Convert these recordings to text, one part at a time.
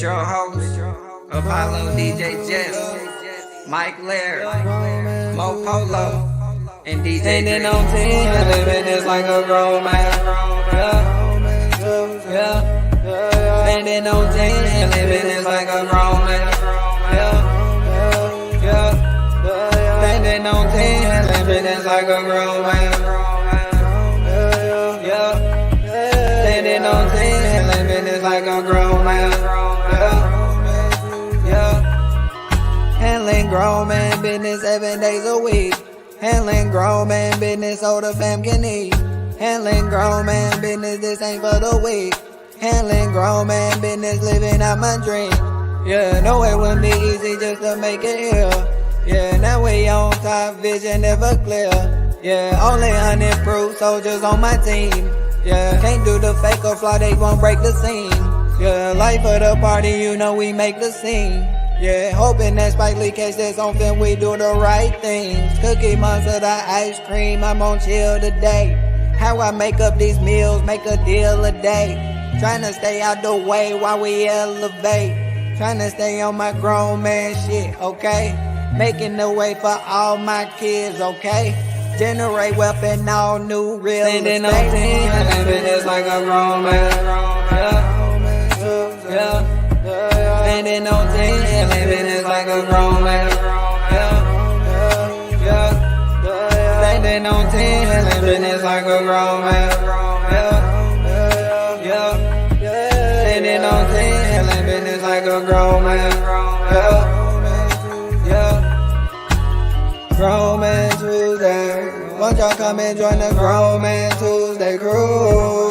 Your host, Apollo DJ Jess, Mike Laird, Mo Polo, and DJ Standing on 10, living is like a grown man. Yeah. Standing on 10, living is like a grown man. Yeah. Standing on 10, living is like a grown man. Yeah. Standing on 10, living is like a grown man. Handling grown man business 7 days a week. Handling grown man business so the fam can eat. Handling grown man business, this ain't for the weak. Handling grown man business, living out my dream. Yeah, no, it wouldn't be easy just to make it here. Yeah, now we on top, vision never clear. Yeah, only 100 proof soldiers on my team. Yeah, can't do the fake or fly, they won't break the scene. Yeah, life of the party, you know we make the scene. Yeah, hoping that Spike Lee catch this on film, we do the right things. Cookie Monster, the ice cream, I'm on chill today. How I make up these meals, make a deal a day. Tryna stay out the way while we elevate. Tryna stay on my grown man shit, okay? Making the way for all my kids, okay? Generate wealth and all new real estate. Standing on 10, living is like a grown man. Yeah. Standing on 10, living is like a grown man. Yeah. Standing on 10, living is like a grown man. Yeah. Standing on 10, living is like a grown man. Yeah. Grown Man Tuesday. Won't y'all come and join the Grown Man Tuesday crew?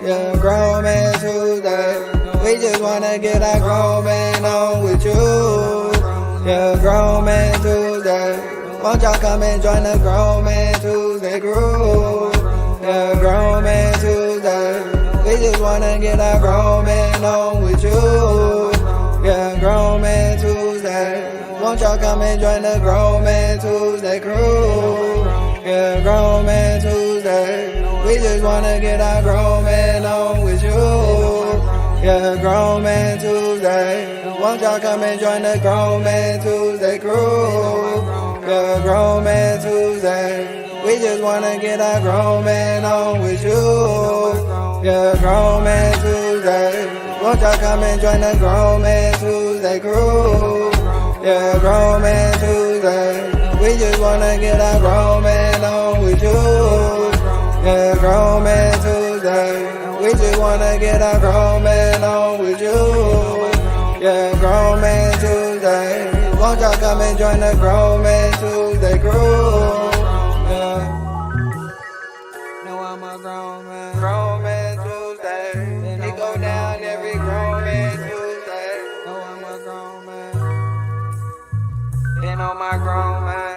Yeah, Grown Man Tuesday. We just wanna get our grown man on with you. Yeah, Grown Man Tuesday. Won't y'all come and join the Grown Man Tuesday crew? Yeah, Grown Man Tuesday. We just wanna get our grown man on with you. Yeah, Grown Man Tuesday. Won't y'all come and join the Grown Man Tuesday crew? Yeah, Grown Man Tuesday. We just wanna get our grown man on with you. Yeah, Grown Man Tuesday. Won't y'all come and join the Grown Man Tuesday crew? Yeah, Grown Man Tuesday. We just wanna get our grown man on with you. Yeah, Grown Man Tuesday. Won't y'all come and join the Grown Man Tuesday crew? Yeah, Grown Man Tuesday. We just wanna get our grown man on with you. Yeah, Grown Man Tuesday. We just wanna get our grown man on with you. Yeah, Grown Man Tuesday. Won't y'all come and join the Grown Man Tuesday crew? Yeah. No, I'm a grown man. Grown Man Tuesday. And it go down every Grown Man Tuesday. No, I'm a grown man. And on my grown man.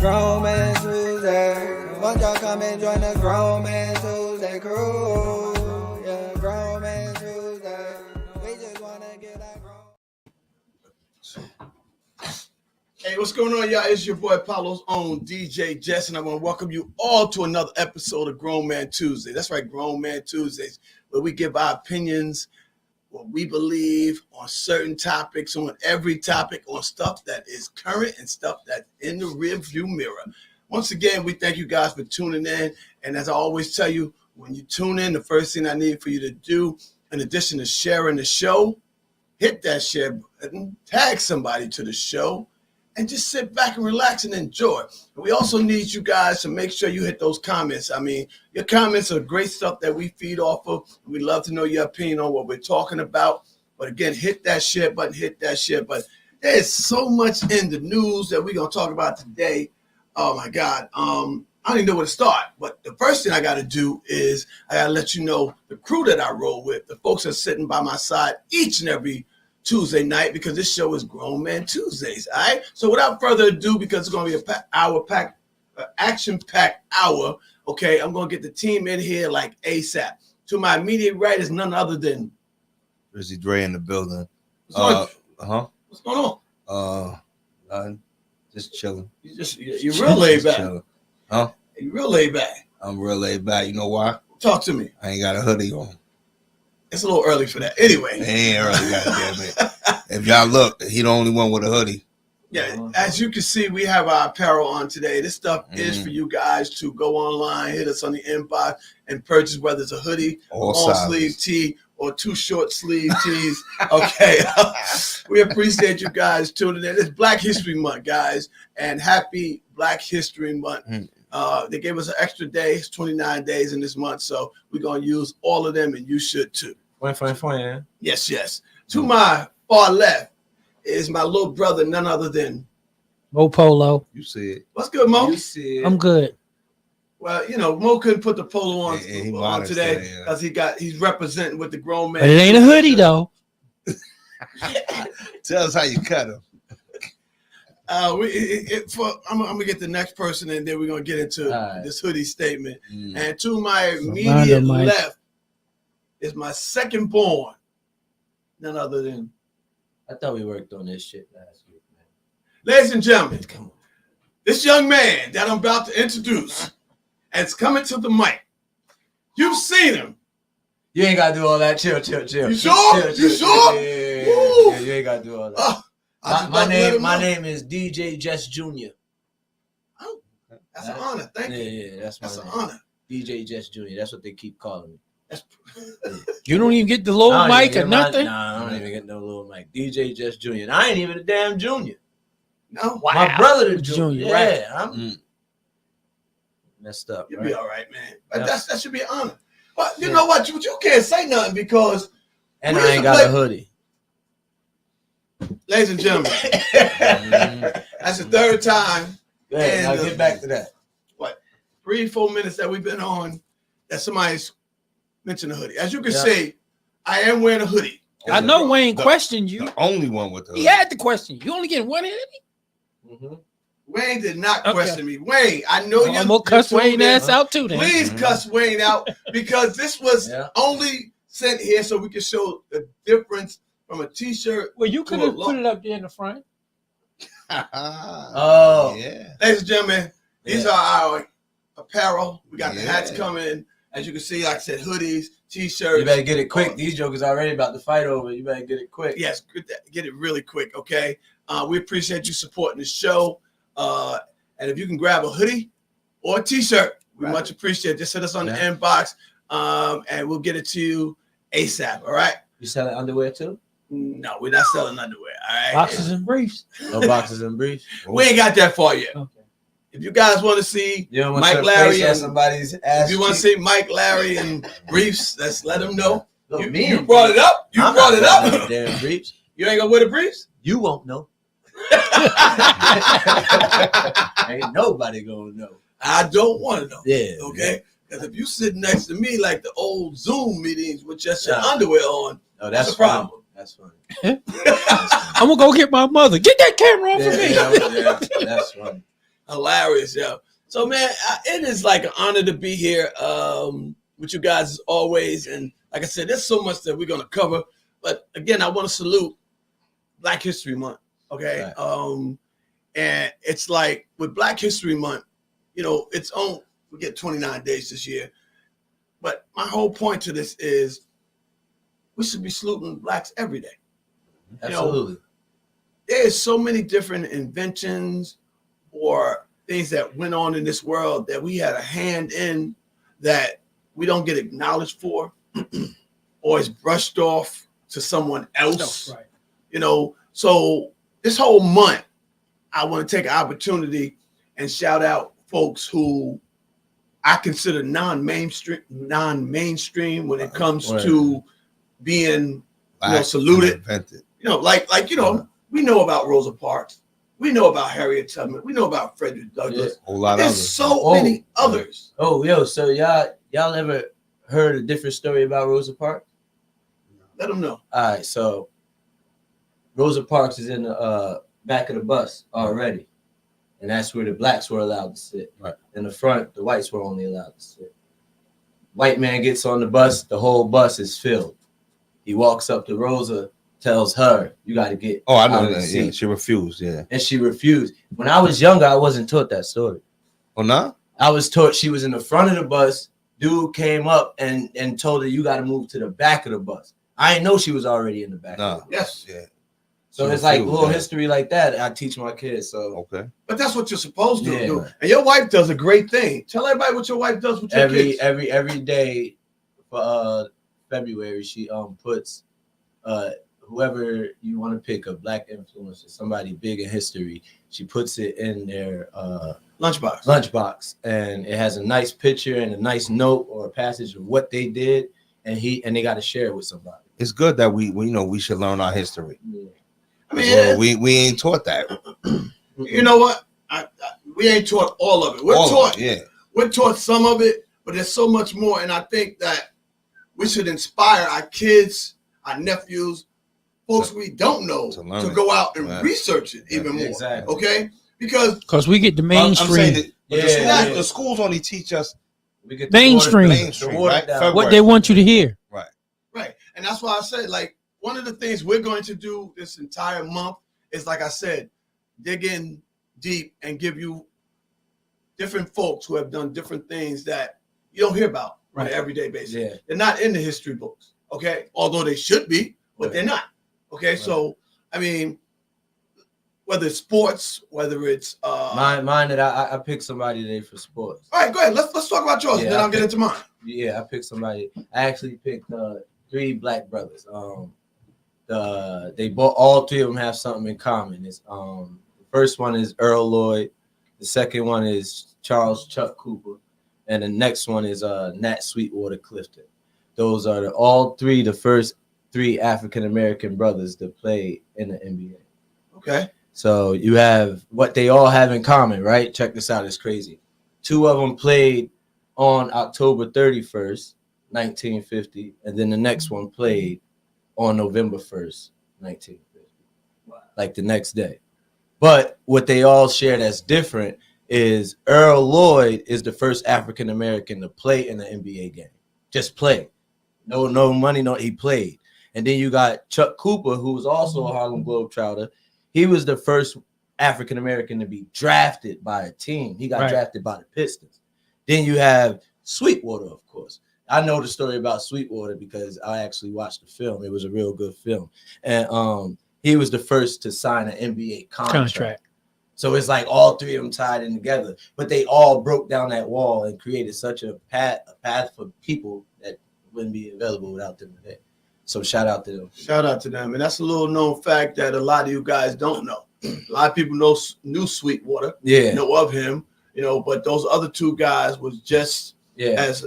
Grown Man Tuesday. Won't y'all come and join the Grown Man Tuesday crew? Yeah, Grown Man Tuesday. We just wanna get our grown. Hey, what's going on, y'all? It's your boy Apollo's own DJ Jess, and I want to welcome you all to another episode of Grown Man Tuesday. That's right, Grown Man Tuesdays, where we give our opinions, what we believe on certain topics, on every topic, on stuff that is current and stuff that's in the rearview mirror. Once again, we thank you guys for tuning in. And as I always tell you, when you tune in, the first thing I need for you to do, in addition to sharing the show, hit that share button, tag somebody to the show, and just sit back and relax and enjoy. And we also need you guys to make sure you hit those comments. I mean, your comments are great stuff that we feed off of. We love to know your opinion on what we're talking about. But again, hit that share button, hit that share button. There's so much in the news that we're going to talk about today. Oh, my God. I don't even know where to start. But the first thing I got to do is I got to let you know the crew that I roll with, the folks that are sitting by my side each and every Tuesday night because this show is Grown Man Tuesdays. All right. So without further ado, because it's going to be action-packed hour. Okay, I'm going to get the team in here like ASAP. To my immediate right is none other than Rizzy Dre in the building. What's going on? Nothing. Just chilling. You're real laid back. Chilling. Huh? You're real laid back. I'm real laid back. You know why? Talk to me. I ain't got a hoodie on. It's a little early for that. Anyway. It ain't early, goddamn it. If y'all look, he the only one with a hoodie. Yeah, as you can see, we have our apparel on today. This stuff is for you guys to go online, hit us on the inbox, and purchase, whether it's a hoodie, All long sizes. sleeve tee, or 2 short sleeve tees. Okay. We appreciate you guys tuning in. It's Black History Month, guys, and happy Black History Month. They gave us an extra day. It's 29 days in this month, so we're going to use all of them, and you should too. Fine. Yes, yes. To my far left is my little brother, none other than Mo Polo. You see it. What's good, Mo? You see it. I'm good. Well, you know, Mo couldn't put the polo on, He on modest today today, yeah. because he's representing with the grown man. But it ain't a hoodie though. Tell us how you cut him. I'm gonna get the next person, and then we're gonna get into this hoodie statement. And to my immediate left is my second born, none other than. I thought we worked on this shit last week, man. Ladies and gentlemen, Come on. this young man that I'm about to introduce is coming to the mic. You've seen him. You ain't gotta do all that. Chill. You sure? You sure? Yeah, you ain't gotta do all that. My name name is DJ Jess Jr. Oh, that's an honor. Thank you. Yeah, that's my That's an name. honor. DJ Jess Jr. That's what they keep calling me. That's You don't even get the little I don't mic even or get nothing. Nah, I don't even get no little mic. DJ Jess Jr. And I ain't even a damn junior. no. Wow. My brother the Junior, junior. right. Yeah, I'm messed up. You'll Right? be all right, man. But Yeah. that should be an honor. But you know what? You can't say nothing because, And we I used ain't to got play- a hoodie. ladies and gentlemen, that's the third time, Yeah, now And, get back to that. 3-4 minutes that we've been on, that somebody's mentioned a hoodie. As you can Yeah. see, I am wearing a hoodie. I know Wayne The- questioned you. The only one with the hoodie. He had to question you. You only get one hoodie? Mm-hmm. Wayne did not Okay. question me. Wayne, I know I'm gonna cuss Wayne ass out too then. Please cuss Wayne out because this was Yeah. only sent here so we can show the difference from a t-shirt. Well, you could have Cool. put it up there in the front. Oh. Yeah. Ladies and gentlemen, these Yeah. are our apparel. We got the Yeah. hats coming. As you can see, like I said, hoodies, t-shirts. You better get it quick. These jokers already about to fight over it. You better get it quick. Yes, get it really quick, okay? We appreciate you supporting the show. And if you can grab a hoodie or a t-shirt, we Right. much appreciate it. Just hit us on Yeah. the inbox, and we'll get it to you ASAP, all right? You selling underwear too? No, we're not selling underwear, all right? Boxes and briefs. No boxes and briefs. We ain't got that far yet. Okay. If you guys want to see You don't want Mike your Larry face on and somebody's ass. if you want to cheek? see Mike Larry and briefs, let's let them know. Look, You, me you and brought it up. You I'm brought not it wearing up. no damn briefs. You ain't gonna wear the briefs? You won't know. Ain't nobody gonna know. I don't want to know. Yeah. Okay? Because if you sit next to me like the old Zoom meetings with just your Yeah. underwear on, No, that's that's a problem. funny. That's funny. I'm gonna go get my mother. Get that camera off of me. Yeah, that's funny. Hilarious, yo. So, man, it is like an honor to be here with you guys as always. And like I said, there's so much that we're going to cover. But again, I want to salute Black History Month, okay? Right. And it's like with Black History Month, you know, we get 29 days this year. But my whole point to this is we should be saluting Blacks every day. Absolutely. There's so many different inventions or things that went on in this world that we had a hand in that we don't get acknowledged for or is brushed off to someone else. Right. You know, so this whole month, I want to take an opportunity and shout out folks who I consider non-mainstream when it comes Right. to being Black saluted. invented. you know, like we know about Rosa Parks, we know about Harriet Tubman, we know about Frederick Douglass. A whole lot of There's others. so many others. Oh, yo, so y'all ever heard a different story about Rosa Parks? Let them know. All right, so Rosa Parks is in the back of the bus already, and that's where the blacks were allowed to sit. Right. In the front, the whites were only allowed to sit. White man gets on the bus, the whole bus is filled. He walks up to Rosa, tells her, "You got to get." Oh, I know out of the that. seat." Yeah, she refused. Yeah. And she refused. When I was younger, I wasn't taught that story. Oh, no? I was taught she was in the front of the bus. Dude came up and told her, "You got to move to the back of the bus." I didn't know she was already in the back. No. Yes. Yeah. So She it's like refused, little yeah. history like that I teach my kids. So Okay. But that's what you're supposed to Yeah. do. And your wife does a great thing. Tell everybody what your wife does with your kids. every day for February, she puts whoever you want to pick, a black influencer, somebody big in history, she puts it in their lunchbox, and it has a nice picture and a nice note or a passage of what they did, and they got to share it with somebody. It's good that we should learn our history. Yeah. I mean, we ain't taught that. you know what? We ain't taught all of it. We're taught some of it, but there's so much more. And I think that we should inspire our kids, our nephews, folks we don't know to go out and research it even more. Exactly. Okay? Because we get the mainstream. I'm saying that, Yeah. the schools only teach us We get Mainstream. right? What they want you to hear. right. And that's why I said, like, one of the things we're going to do this entire month is, like I said, dig in deep and give you different folks who have done different things that you don't hear about on an everyday basis. Yeah. They're not in the history books, okay? Although they should be, but they're not. Okay, Right. so I mean, whether it's sports, whether it's mine that I picked somebody today for sports. all right, go ahead. Let's talk about yours, Yeah, and then I'll get into mine. Yeah, I picked somebody. I actually picked 3 black brothers. All 3 of them have something in common. It's the first one is Earl Lloyd, the second one is Charles Chuck Cooper, and the next one is Nat Sweetwater Clifton. Those are all 3 the first 3 African American brothers that played in the NBA. Okay. So you have what they all have in common, right? Check this out, it's crazy. 2 of them played on October 31st, 1950, and then the next one played on November 1st, 1950. Wow. Like the next day. But what they all share that's different is Earl Lloyd is the first African American to play in the NBA game. Just play. No money, he played. And then you got Chuck Cooper, who was also a Harlem Globetrotter. He was the first African American to be drafted by a team. He got drafted by the Pistons. Then you have Sweetwater, of course. I know the story about Sweetwater because I actually watched the film. It was a real good film. And he was the first to sign an NBA contract. So it's like all 3 of them tied in together. But they all broke down that wall and created such a path for people that wouldn't be available without them today. So shout out to them. Shout out to them. And that's a little known fact that a lot of you guys don't know. A lot of people knew Sweetwater, know of him, but those other 2 guys was just as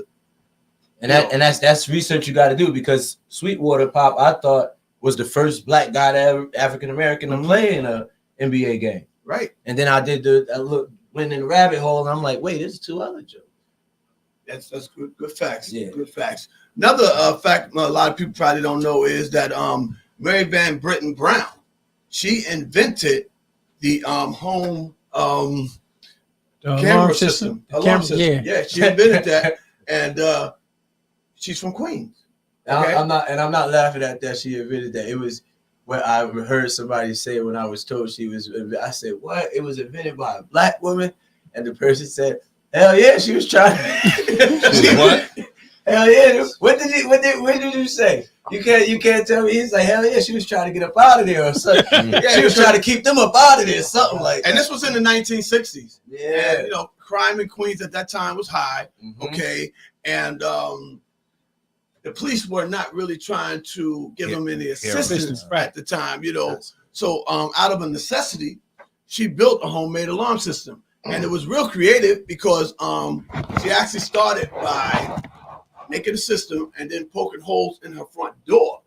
that's research you got to do, because Sweetwater Pop, I thought, was the first black guy to ever African American to play in a NBA game. Right. And then I went in the rabbit hole, and I'm like, wait, there's 2 other jokes. That's good facts. Yeah. Good facts. Another fact a lot of people probably don't know is that Mary Van Britton Brown, she invented the home camera system. Alarm system. Yeah, she invented that, and she's from Queens. Okay? I'm not laughing at that. She invented that. It was what I heard somebody say when I was told she was. I said, "What? It was invented by a black woman?" And the person said, "Hell yeah, she was trying." What? Hell yeah! What did you say? You can't tell me. He's like, hell yeah, she was trying to get up out of there or something. She was trying to keep them up out of there, something like that. And this was in the 1960s. Yeah. And, crime in Queens at that time was high. Mm-hmm. Okay. And the police were not really trying to give them any assistance at the time, So out of a necessity, she built a homemade alarm system. And it was real creative because she actually started by making a system and then poking holes in her front door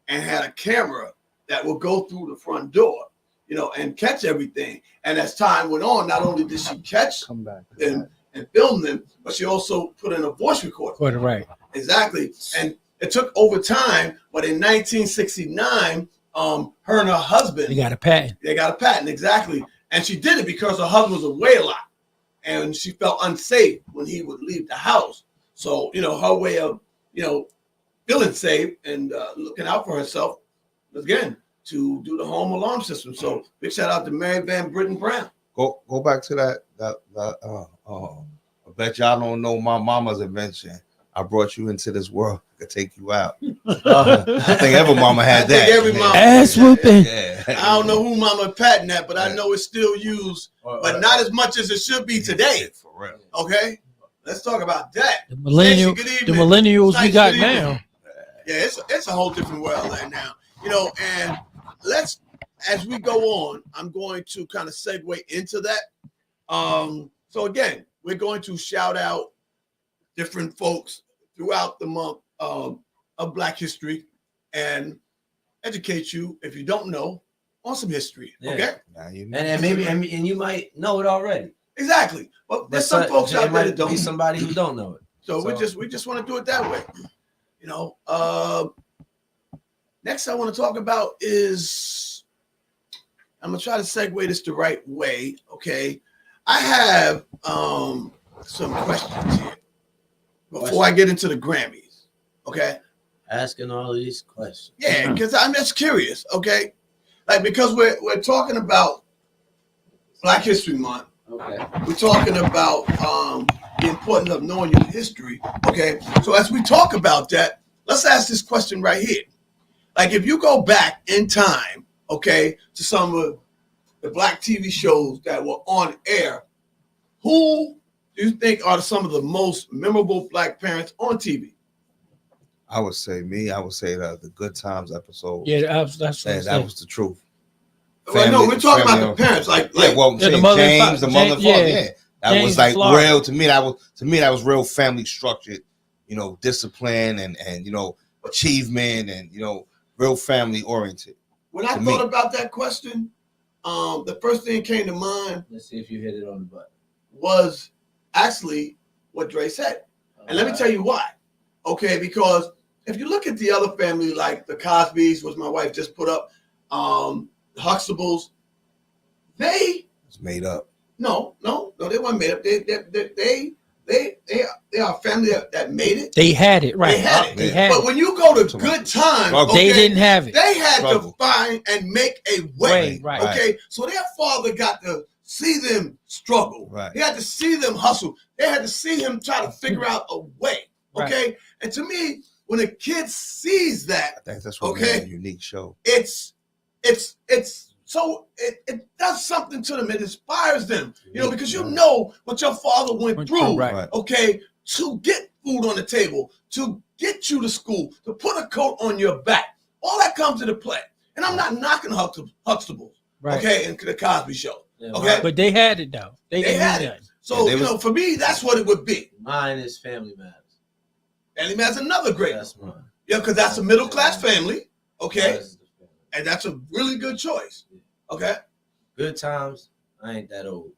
and had a camera that would go through the front door, and catch everything. And as time went on, not only did she catch them and film them, but she also put in a voice recorder. Right. Exactly. And it took over time, but in 1969, her and her husband. They got a patent. They got a patent, exactly. And she did it because her husband was away a lot. And she felt unsafe when he would leave the house. So, her way of, feeling safe and looking out for herself, again, to do the home alarm system. So big shout out to Mary Van Britton Brown. Go back to that. I bet y'all don't know my mama's invention. I brought you into this world. I could take you out. I think every mama had that. Every mama Ass whooping. Yeah. I don't know who mama patent that, but I know it's still used, but not as much as it should be today. For real. Okay, let's talk about that. The millennials we got now. Yeah, it's a whole different world right now. And let's, as we go on, I'm going to kind of segue into that. So again, we're going to shout out different folks throughout the month of Black History and educate you, if you don't know, on some history. Yeah. Okay, and maybe and you might know it already. exactly. But there's some folks out there that don't. Be somebody who don't know it. So we just want to do it that way. Next I want to talk about is, I'm gonna try to segue this the right way. Okay, I have some questions here before I get into the Grammys. Okay, Asking all these questions. yeah, because I'm just curious. Okay, like, because we're talking about Black History Month. Okay. We're talking about the importance of knowing your history. Okay, so as we talk about that, let's ask this question right here. Like, if you go back in time, okay, to some of the Black TV shows that were on air, who do you think are some of the most memorable Black parents on TV? I would say the Good Times episode. Yeah, that's that was the truth. Well, no, we're talking about the parents, like the mother James, the mother and father. Yeah, that James was like Florida. real to me. That was real family structured. Discipline and achievement and real family oriented. When I thought about that question, the first thing that came to mind. Let's see if you hit it on the button. Was actually what Dre said, and let me tell you why. Okay, because if you look at the other family, like the Cosbys, which my wife just put up, the Huxtables, they made up. No, they weren't made up. They are a family that made it. They had it, right? They had it. But when you go to Good Times, okay, they didn't have it. They had to find and make a way. Right. Okay, so their father got to see them struggle. Right. He had to see them hustle. They had to see him try to figure out a way. Okay, right. And to me, when a kid sees that, I think that's what made a unique show. It does something to them. It inspires them, because you know what your father went through, right. Okay, to get food on the table, to get you to school, to put a coat on your back. All that comes into play. And I'm not knocking Huxtables, right. Okay, and the Cosby Show, yeah, okay? But they had it, though. They had it. So, for me, that's what it would be. Mine is Family Matters. Family Matters is another great one. That's mine. Yeah, because that's a middle-class family, okay? And that's a really good choice. Okay. Good Times. I ain't that old.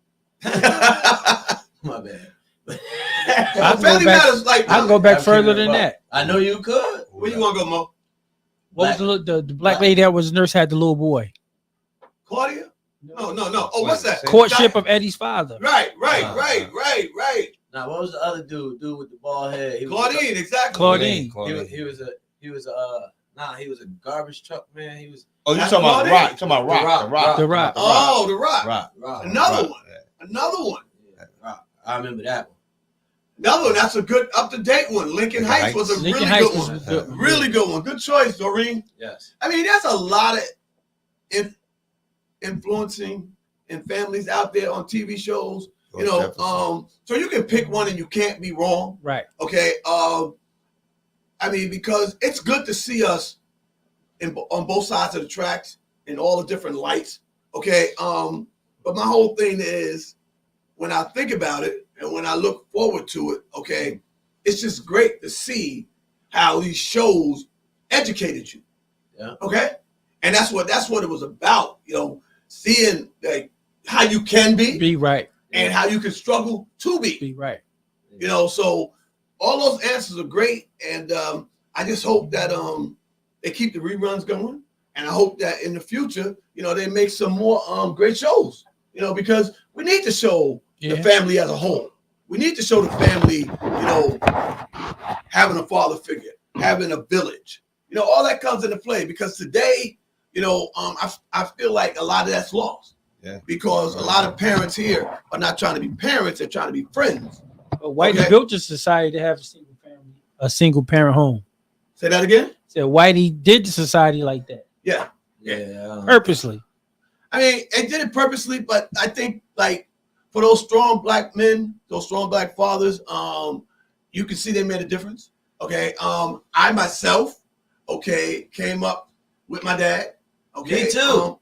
My bad. I can go back further than that. I know you could. Where you want to go, Mo? What was the black lady that was nurse had the little boy? Claudia? No. Oh, what's that? Courtship of Eddie's father. Right. Now, what was the other dude with the bald head? Claudine, exactly. Claudine. He was a garbage truck man. He was. Oh, you're talking about Rock. You're talking about Rock. The Rock. Oh, The Rock. Rock. Another one. Yeah, Rock. I remember that one. Another one. That's a good up-to-date one. Lincoln Heights was a really good one. Really good one. Good choice, Doreen. Yes. I mean, there's a lot of influencing and families out there on TV shows. So you can pick one and you can't be wrong. Right. Okay. I mean, because it's good to see us on both sides of the tracks in all the different lights. Okay. But my whole thing is, when I think about it and when I look forward to it, okay, it's just great to see how these shows educated you. Yeah. Okay. And that's what it was about, seeing how you can be right, and how you can struggle to be right. So all those answers are great, and I just hope that they keep the reruns going. And I hope that in the future, they make some more great shows, because we need to show the family as a whole. We need to show the family, having a father figure, having a village, all that comes into play, because today, I feel like a lot of that's lost. Yeah. Because a lot of parents here are not trying to be parents, they're trying to be friends. But Whitey built the society to have a single parent home. Say that again? So Whitey did the society like that. Yeah. Purposely. I mean, it did it purposely, but I think like for those strong black men, those strong black fathers, you can see they made a difference. Okay. I myself, came up with my dad. Okay. Me too.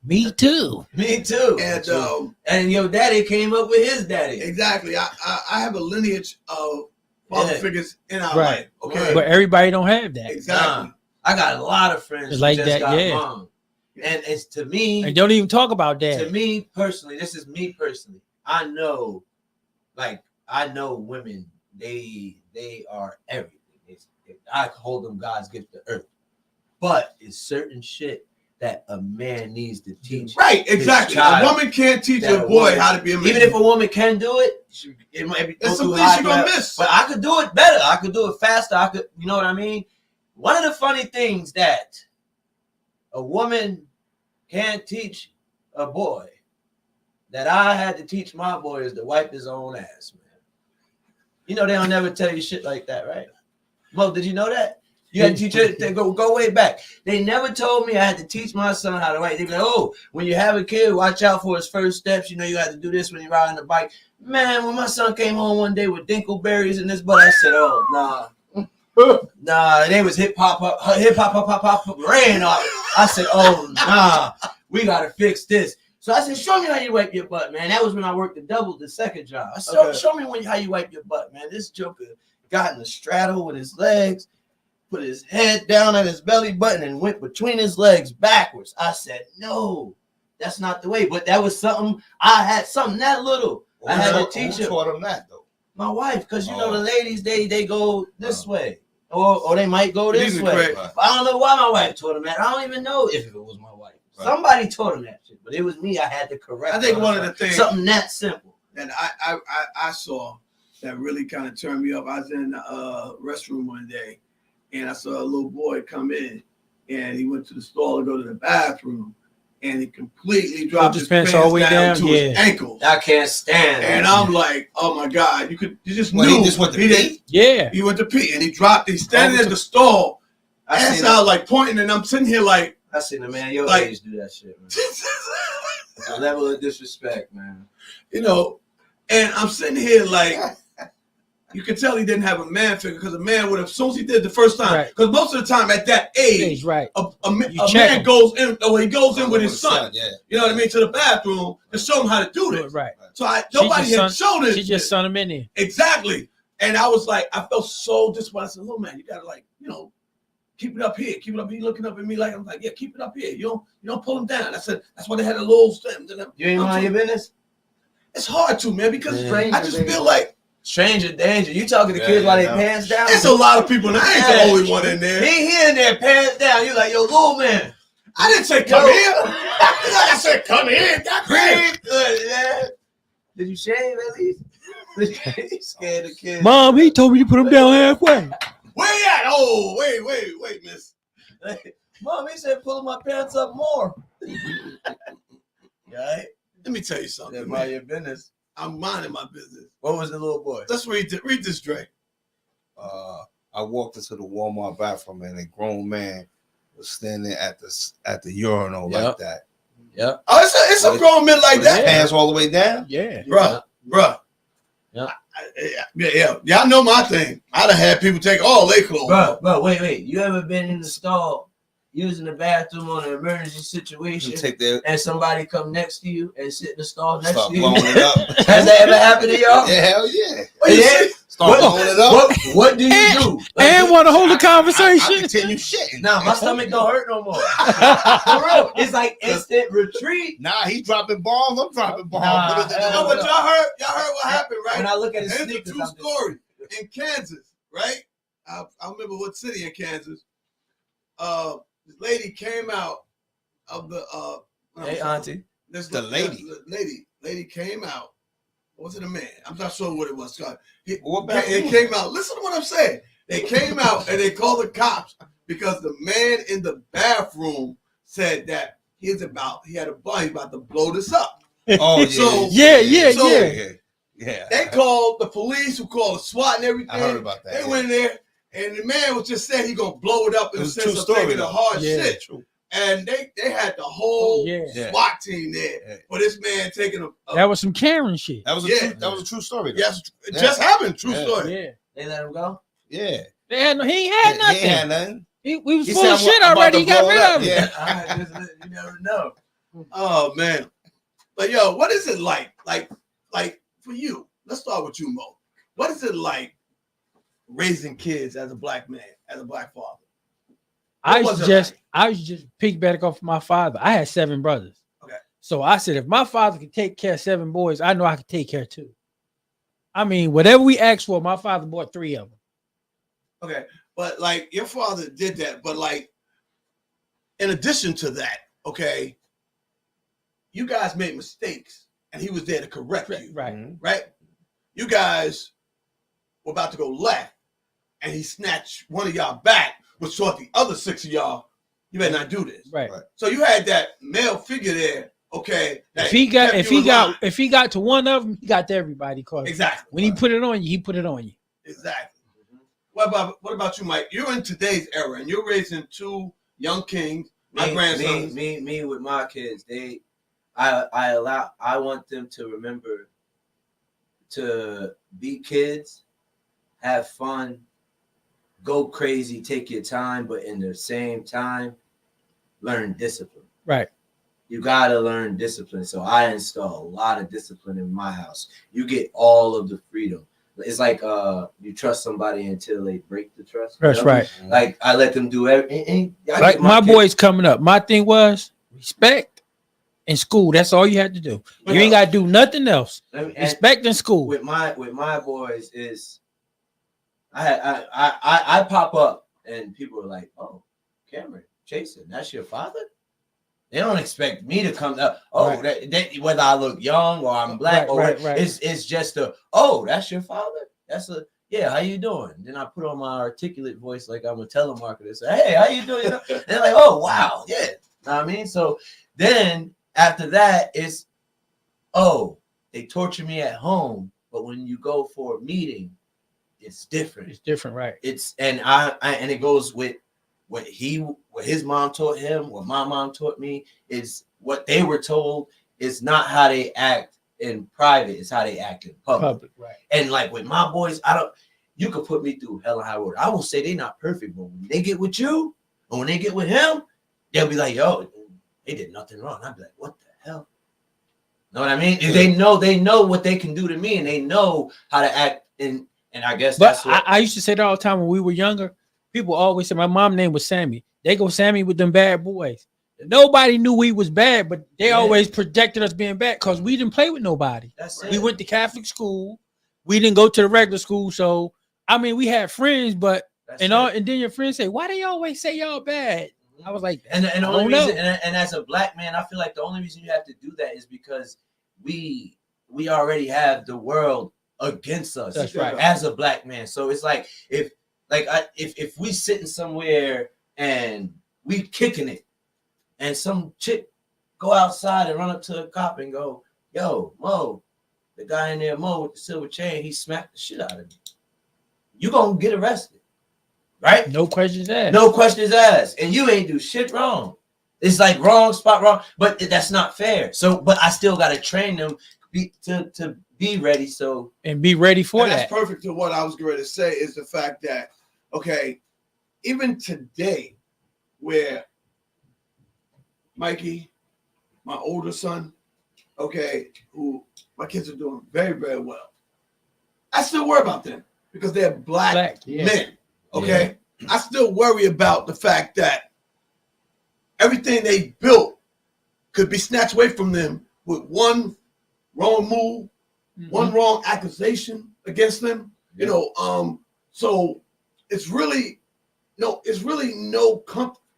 Me too. Me too. And your daddy came up with his daddy. Exactly. I have a lineage of father figures in our life. Okay. But everybody don't have that. Exactly. I got a lot of friends like who just that, got mom. And it's to me. And don't even talk about that. To me personally, this is me personally. I know women, they are everything. I hold them God's gift to earth. But it's certain shit that a man needs to teach. Right, exactly. A woman can't teach a boy how to be a man. Even if a woman can do it, it might be some things she's gonna miss. But I could do it better. I could do it faster. I could, you know what I mean? One of the funny things that a woman can't teach a boy that I had to teach my boy is to wipe his own ass, man. They don't never tell you shit like that, right? Mo, did you know that? You had to teach it to go way back. They never told me I had to teach my son how to write. They be like, oh, when you have a kid, watch out for his first steps. You have to do this when you're riding the bike. Man, when my son came home one day with dinkleberries in his butt, I said, oh, nah. Nah, they was hip hop, ran off. I said, oh, nah, we got to fix this. So I said, show me how you wipe your butt, man. That was when I worked the second job. I said, show me how you wipe your butt, man. This joker got in the straddle with his legs, put his head down at his belly button and went between his legs backwards. I said, no, that's not the way. But that was something I had, something that little. I had to teach him. Who taught him that, though? My wife, because the ladies, they go this way. Or they might go this way. But I don't know why my wife taught him that. I don't even know if it was my wife. Right. Somebody taught him that shit, but it was me. I had to correct. I think one of the things, something that simple, that I saw that really kind of turned me up. I was in the restroom one day, and I saw a little boy come in, and he went to the stall to go to the bathroom, and he completely dropped his pants all the way down to his ankles. I can't stand it. And I'm like, oh my God, you just knew. He just went to pee? Yeah. He went to pee, and he's standing in the stall. I sound like pointing, and I'm sitting here like, I seen a man your age do that shit, man. A level of disrespect, man. And I'm sitting here like, you can tell he didn't have a man figure, because a man would have, as soon as he did it the first time, because most of the time at that age, a man goes in, or he goes in with his son, you know what I mean, to the bathroom to show him how to do this. Right. So nobody had shown this. She just sent him in there. Exactly. And I was like, I felt so disappointed. I said, "Little man, you gotta keep it up here. Keep it up here." He looking up at me like, I'm like, yeah, keep it up here. You don't pull him down. I said, that's why they had a little stem. You ain't mind your business? It's hard to, man, because I just feel like stranger danger. You talking to kids while they pants down? There's a lot of people, and I ain't the only one in there. He in there pants down. You like, yo, little man. I didn't say come here. I said come here. Did you shave at least? You scared the kids. Mom, he told me to put him down halfway. Where you at? Oh, wait, miss. Mom, he said pulling my pants up more. Right? Let me tell you something. Mind your business. I'm minding my business. What was the little boy? Let's read this, Dre. I walked into the Walmart bathroom, and a grown man was standing at the urinal like that. Yeah. Oh, it's a grown man like that. Pants all the way down. Yeah. Bruh. Yeah. Y'all know my thing. I done had people take all their clothes. Bro, wait. You ever been in the stall using the bathroom on an emergency situation and somebody come next to you and sit in the stall next to you? Blowing it up. Has that ever happened to y'all? Yeah, hell yeah. Blowing it up. What do you do? And want to hold a conversation? I continue shitting. Nah, my stomach don't hurt no more. For real. It's like instant retreat. Nah, he dropping bombs. I'm dropping bombs. But y'all heard what happened, right? When I look at his Here's sneakers, a true story. In Kansas, right? I remember what city in Kansas. This lady came out of the Hey, auntie. The lady. Lady came out. Was it a man? I'm not sure what it was. Scott. What about It you? came out. Listen to what I'm saying. They came out and they called the cops because the man in the bathroom said that he had a bar, he's about to blow this up. Oh So- yeah. They called the police, who called the SWAT and everything. I heard about that. They went in there, and the man was just saying he gonna blow it up in It the was a sense true of story, taking the though. hard Yeah. shit. True. And they had the whole Yeah. SWAT team there Yeah. for this man taking a That was some Karen shit. That was a Yeah. true story. Though. yes, it Yeah. just happened. True Yeah. story. Yeah. They let him go. Yeah. They had no, he ain't had He nothing. ain't had nothing. We was He full said, of shit I'm about already. to He got blow it rid up. of it. Yeah. You never know. Oh man. But yo, what is it like? Like for you, let's start with you, Mo. What is it like raising kids as a black man, as a black father? I was used it to just like? I used to just piggyback off my father. I had 7 brothers. Okay. So I said, if my father could take care of 7 boys, I know I could take care of 2. I mean, whatever we asked for, my father bought 3 of them. Okay, but like your father did that, but like in addition to that, okay, you guys made mistakes and he was there to correct you, Right. Mhm. right? You guys were about to go left and he snatched one of y'all back, which taught the other 6 of y'all, you better not do this. Right. So you had that male figure there, okay. that If he got kept you in line. if he got to one of them, he got to everybody. Cause Exactly. when he put it on you, he put it on you. Exactly. What about you, Mike? You're in today's era and you're raising 2 young kings. My grandsons. Me with my kids, I want them to remember to be kids, have fun, go crazy, take your time, but in the same time, learn discipline. Right. You gotta learn discipline. So I install a lot of discipline in my house. You get all of the freedom. It's like you trust somebody until they break the trust. That's right. Like I let them do everything. Like my boys coming up, my thing was respect in school. That's all you had to do. You ain't got to do nothing else. Respect in school. With my boys is I pop up and people are like, oh, Cameron, Jason, that's your father? They don't expect me to come up. Oh, Right. that whether I look young or I'm black Right, or right. it's just oh, that's your father? Yeah, how you doing? Then I put on my articulate voice like I'm a telemarketer. Say, hey, how you doing? They're like, oh, wow, yeah. Know what I mean? So then after that, it's, oh, they torture me at home, but when you go for a meeting, it's different. It's different, right? It's and and it goes with what his mom taught him, what my mom taught me, is what they were told. It's not how they act in private, it's how they act in public. Right. And like with my boys, you could put me through hell and high water. I will say they're not perfect, but when they get with you, and when they get with him, they'll be like, yo, they did nothing wrong. I'll be like, what the hell? Know what I mean? Yeah. They know what they can do to me, and they know how to act in. And I guess But that's what I used to say that all the time when we were younger. People always say my mom's name was Sammy. They go Sammy with them bad boys. Nobody knew we was bad, but they always projected us being bad because we didn't play with nobody. that's We it. went to Catholic school. We didn't go to the regular school. So I mean, we had friends, but That's and it. all and then your friends say, why they always say y'all bad? I was like, And the I only don't reason, know. and as a black man, I feel like the only reason you have to do that is because we already have the world against us. That's right. As a black man, so it's like if we sitting somewhere and we kicking it, and some chick go outside and run up to a cop and go, "Yo, Mo, the guy in there, Mo with the silver chain, he smacked the shit out of me." You gonna get arrested, right? No questions asked. No questions asked, and you ain't do shit wrong. It's like wrong spot wrong, but that's not fair. So, but I still gotta train them to be ready. So, And be ready for And that. that's perfect to what I was going to say is the fact that, okay, even today, where Mikey, my older son, okay, who my kids are doing very, very well, I still worry about them because they're black yeah. men, okay? I still worry about the fact that everything they built could be snatched away from them with one wrong move, one wrong accusation against them. You know, so it's really no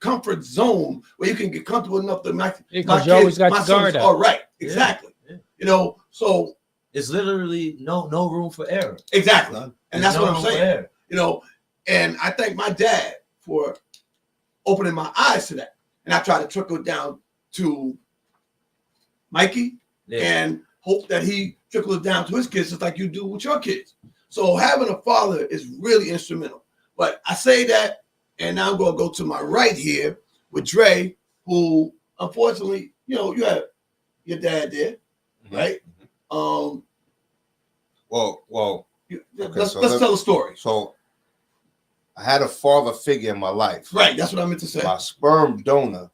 comfort zone where you can get comfortable enough to Because you always got your guard up. All right, exactly. Yeah. You know, so It's literally no room for error. exactly, None. and There's that's what no I'm room for saying. error. You know, and I thank my dad for opening my eyes to that, and I try to trickle it down to Mikey, Yeah. and hope that he trickles it down to his kids, just like you do with your kids. So having a father is really instrumental. But I say that, and now I'm going to go to my right here with Dre, who unfortunately, you know, you had your dad there, right? Well, Let's tell a story. so I had a father figure in my life. Right, that's what I meant to say. My sperm donor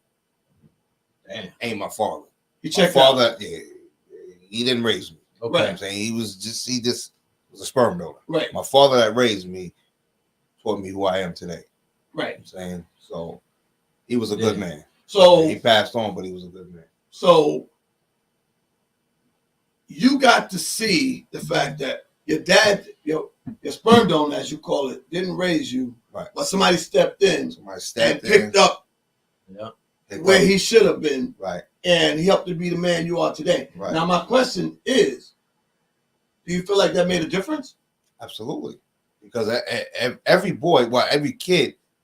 Damn. ain't my father. You My checked father, yeah, he didn't raise me. Okay. You know what I'm saying? He just was a sperm donor. Right, My father that raised me taught me who I am today. You know right. what I'm saying? So he was a good man. So He passed on, but he was a good man. So you got to see the fact that your dad, your sperm donor, as you call it, didn't raise you, Right. but somebody stepped in Somebody and stepped picked up Yeah. where he should have been, Right. and he helped you be the man you are today. Right. Now, my question is, do you feel like that made a difference? Absolutely. Because every boy, well, every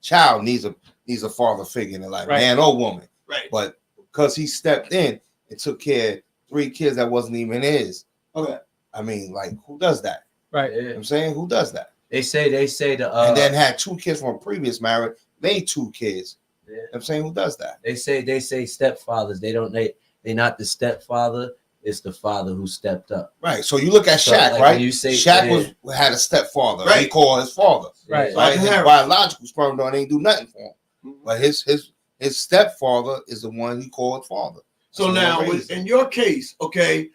child needs a father figure in their life, Right. man or woman. Right. But because he stepped in and took care of 3 kids that wasn't even his, Okay. I mean, like, who does that? Right. You know what Yeah. I'm saying? Who does that? They say the And then had 2 kids from a previous marriage, made 2 kids. yeah. You know what I'm saying? Who does that? They say stepfathers. They not the stepfather. It's the father who stepped up. Right. So you look at So, Shaq, like, right? when you say- Shaq had a stepfather. He Right. called his father. Right. Right. His Harris. biological sperm donor ain't do nothing for him. But his stepfather is the one he called father. So That's the now, one raised him. in your case, okay,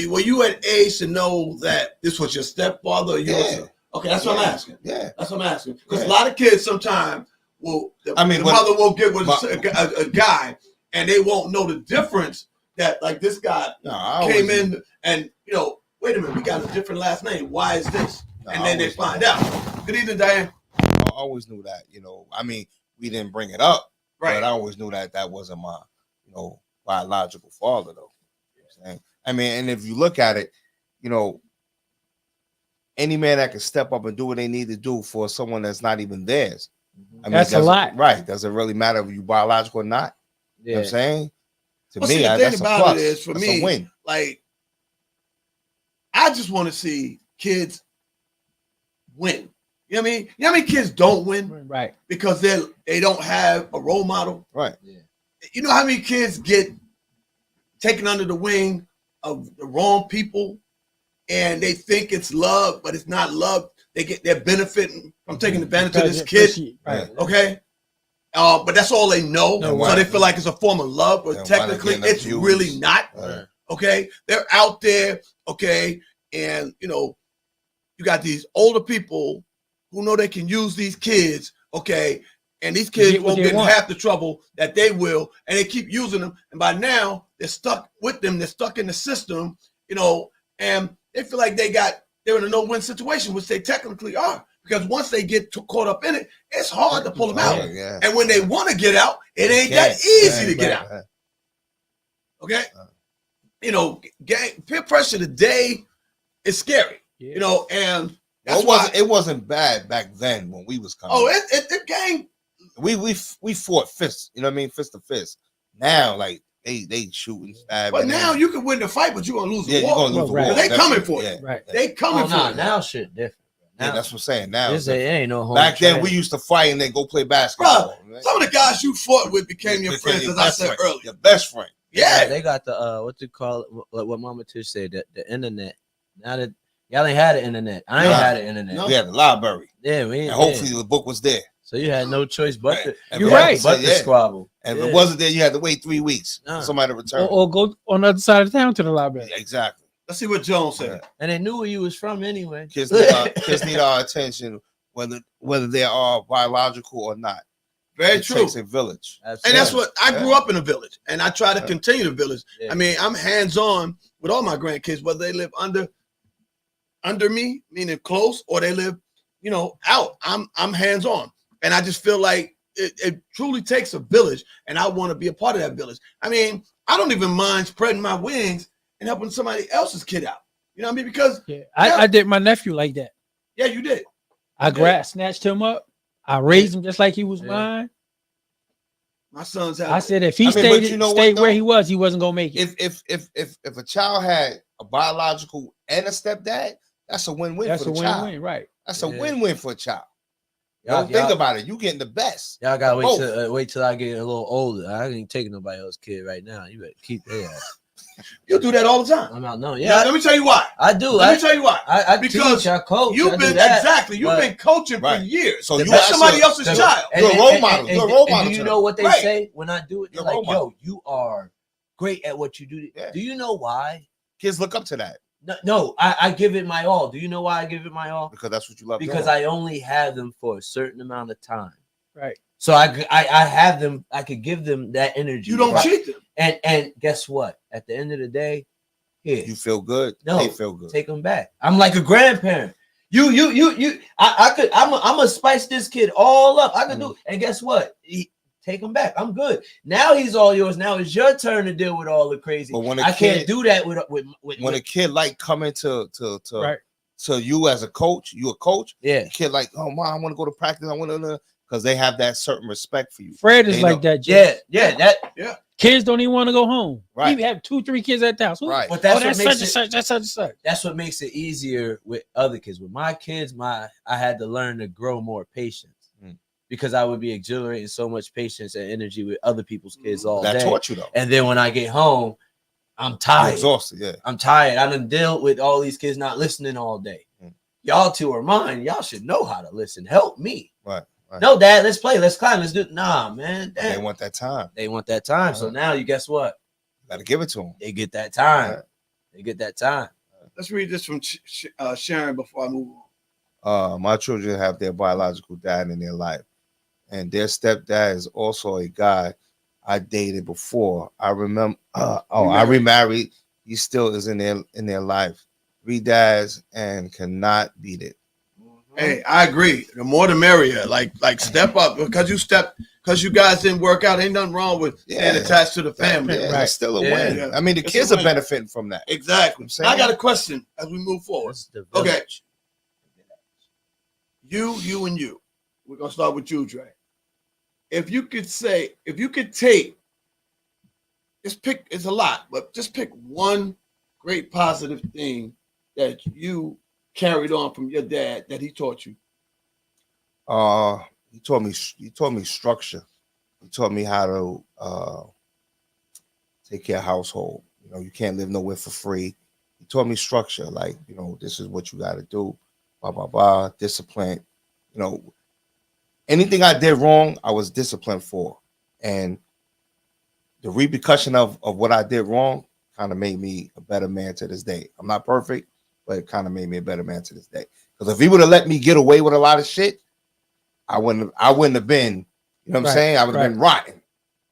were you at age to know that this was your stepfather? Or Yeah. Okay, that's what I'm asking. Yeah. That's what I'm asking. Because Yeah. a lot of kids sometimes will, the I mean, but- mother will get with a guy, and they won't know the difference that, like, this guy No, I came always- in and, you know, wait a minute, we got a different last name. Why is this? no, And I then they always find knew out. Good evening, Diane. I always knew that, you know. I mean, we didn't bring it up, Right. but I always knew that wasn't my, biological father, though. You know what I'm saying? I mean, and if you look at it, any man that can step up and do what they need to do for someone that's not even theirs. I mean, That's a does it- lot. Right. Does it really matter if you biological or not? You know what I'm saying? To Well, me, see, the thing that's a about plus. it is, for That's me, a win. like, I just want to see kids win. You know what I mean? You know how many kids don't win Right. because they don't have a role model? Right. You know how many kids get taken under the wing of the wrong people and they think it's love, but it's not love. They're benefiting from taking advantage of this kid. Right. Okay. But that's all they know. No, So right. they feel like it's a form of love, but And why technically they getting it's abused. really not. Right. Okay. They're out there. Okay. And, you got these older people who know they can use these kids. Okay. And these kids Get what won't they get in want. half the trouble that they will. And they keep using them. And by now they're stuck with them. They're stuck in the system, and they feel like they're in a no-win situation, which they technically are. Because once they get caught up in it, it's hard to pull them out. Yeah. And when they want to get out, it ain't Can't. that easy to Right, get right, out. right. Okay. Peer pressure today is scary. Yeah. And Well, that's why. it wasn't bad back then when we was coming. Oh, the gang. we fought fists, you know what I mean, fist to fist. Now, like they shooting, stabbing. But now you can win the fight, but you're gonna lose yeah, the you're war. gonna lose the Right. war. They coming definitely. for you. Yeah. Right. They coming Oh, for nah, you. now shit different. Yeah, Now, that's what I'm saying. Now, it ain't no home back then training. we used to fight and then go play basketball. right? Some of the guys you fought with became your Became friends, your as I best said friend. earlier. Your best friend. Yeah. They got the what you call it, what Mama Tish said, the internet. Now that y'all ain't had the internet, I ain't Nah. had the internet. No. We had the library, Yeah, we ain't. and hopefully the book was there. So you had no choice but Right. to, And You're we had right. to but say, the yeah. squabble. And if Yeah. it wasn't there, you had to wait 3 weeks Nah. for somebody to return. Or go on the other side of town to the library. Yeah, exactly. Let's see what Jones said. And they knew where you was from anyway. Kids need our attention, whether they are biological or not. Very It true. takes a village. And that's what I grew up in a village, and I try to Yeah. continue the village. Yeah. I mean, I'm hands-on with all my grandkids, whether they live under me, meaning close, or they live, out. I'm hands-on, and I just feel like it truly takes a village, and I want to be a part of that village. I mean, I don't even mind spreading my wings and helping somebody else's kid out. You know what I mean? Because I did my nephew like that. yeah, you did. Snatched him up. I raised him just like he was mine. My sons have. I said if he stayed where he wasn't gonna make it. If a child had a biological and a stepdad, that's a win-win for the child. Win-win, right? That's a win-win for a child. Y'all Think about it. You getting the best. Y'all gotta wait till I get a little older. I ain't taking nobody else's kid right now. You better keep their ass. You do that all the time. I'm not knowing. Yeah, let me tell you why. I do. Let me tell you why. I because teach, I coach. You've been coaching for years. So you're somebody else's child. You're a role model. You're a role model. Do you know what they say when I do it? They're like, yo, you are great at what you do. Yeah. Do you know why? Kids look up to that. No, I give it my all. Do you know why I give it my all? Because that's what you love. Because I only have them for a certain amount of time. Right. So I have them. I could give them that energy. You don't cheat them. And guess what? At the end of the day, you feel good. No, they feel good. Take them back. I'm like a grandparent. I'm gonna spice this kid all up. I could do. And guess what? Take him back. I'm good. Now he's all yours. Now it's your turn to deal with all the crazy. But when can't do that with a kid like coming to you as a coach, you a coach. Yeah. The kid like, oh mom, I want to go to practice. I want to because they have that certain respect for you. Fred is like that. Yeah. Kids don't even want to go home. Right. We have 2-3 kids at the house. Right. But that's such and such. That's what makes it easier with other kids. With my kids, I had to learn to grow more patience. Because I would be exhilarating so much patience and energy with other people's kids all day. That taught you though. And then when I get home, I'm tired. You're exhausted, yeah. I'm tired. I done dealt with all these kids not listening all day. Y'all two are mine. Y'all should know how to listen. Help me. Right. No, Dad, let's play. Let's climb. Let's do. Nah, man. Dad. They want that time. They want that time. So now you guess what? Got to give it to them. They get that time. Right. They get that time. Let's read this from Sharon before I move on. My children have their biological dad in their life. And their stepdad is also a guy I dated before. I remember. I remarried. He still is in their life. 3 dads and cannot beat it. Hey, I agree. The more the merrier. Like step up because you guys didn't work out. Ain't nothing wrong with staying attached to the family. Yeah, that's still a win. Yeah. I mean, the kids are benefiting from that. Exactly. I got a question as we move forward. Okay. You and you. We're gonna start with you, Dre. If you could take, just pick, it's a lot, but just pick one great positive thing that you carried on from your dad that he taught you. He taught me structure. He taught me how to take care of household. You know, you can't live nowhere for free. He taught me structure, like, you know, this is what you got to do, blah, blah, blah, discipline. You know, anything I did wrong, I was disciplined for. And the repercussion of what I did wrong kind of made me a better man to this day. I'm not perfect, but it kind of made me a better man to this day. Because if he would have let me get away with a lot of shit, I wouldn't have been, you know what I'm saying? I would have been rotten.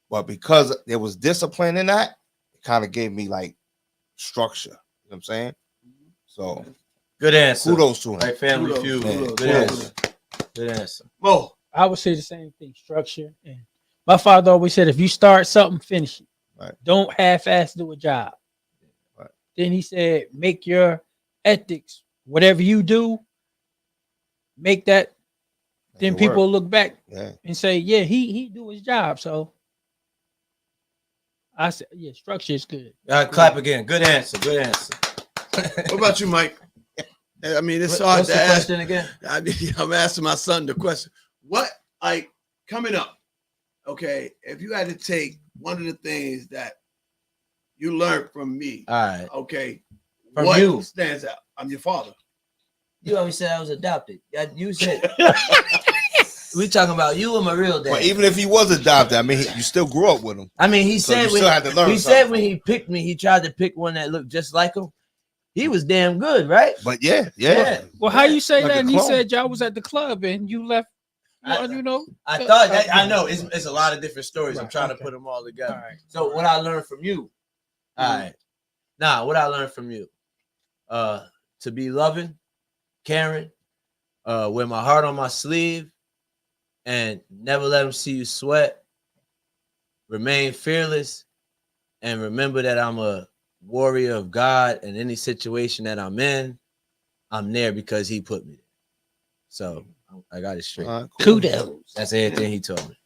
But because there was discipline in that, it kind of gave me like structure. You know what I'm saying? So good answer. Kudos to him. Right, family feud. Good answer. Good answer. Mo. I would say the same thing, structure. And my father always said, if you start something, finish it. Right. Don't half-ass do a job. Right. Then he said, make your ethics, whatever you do, make that. Then people look back and say, yeah, he do his job. So I said, yeah, structure is good. Clap again. Good answer. Good answer. What about you, Mike? I mean, it's hard What's to the ask. question again? I mean, I'm asking my son the question. What, like, coming up, okay, if you had to take one of the things that you learned from me, all right, okay, from what you stands out? I'm your father. You always said I was adopted. You said we talking about you and my real dad. But even if he was adopted, I mean, you still grew up with him. I mean, he So said you still had to learn he something. said when he picked me, he tried to pick one that looked just like him. He was damn good, right? But yeah. Well, how you say Like that? a And he clone. said y'all was at the club and you left. You know, I thought that I know it's a lot of different stories. I'm trying to put them all together. All right. So what I learned from you, all right. Nah, what I learned from you, to be loving, caring, wear my heart on my sleeve, and never let them see you sweat. Remain fearless, and remember that I'm a warrior of God, and any situation that I'm in, I'm there because he put me there. So I got it straight. Cool. Kudos. That's everything he told me.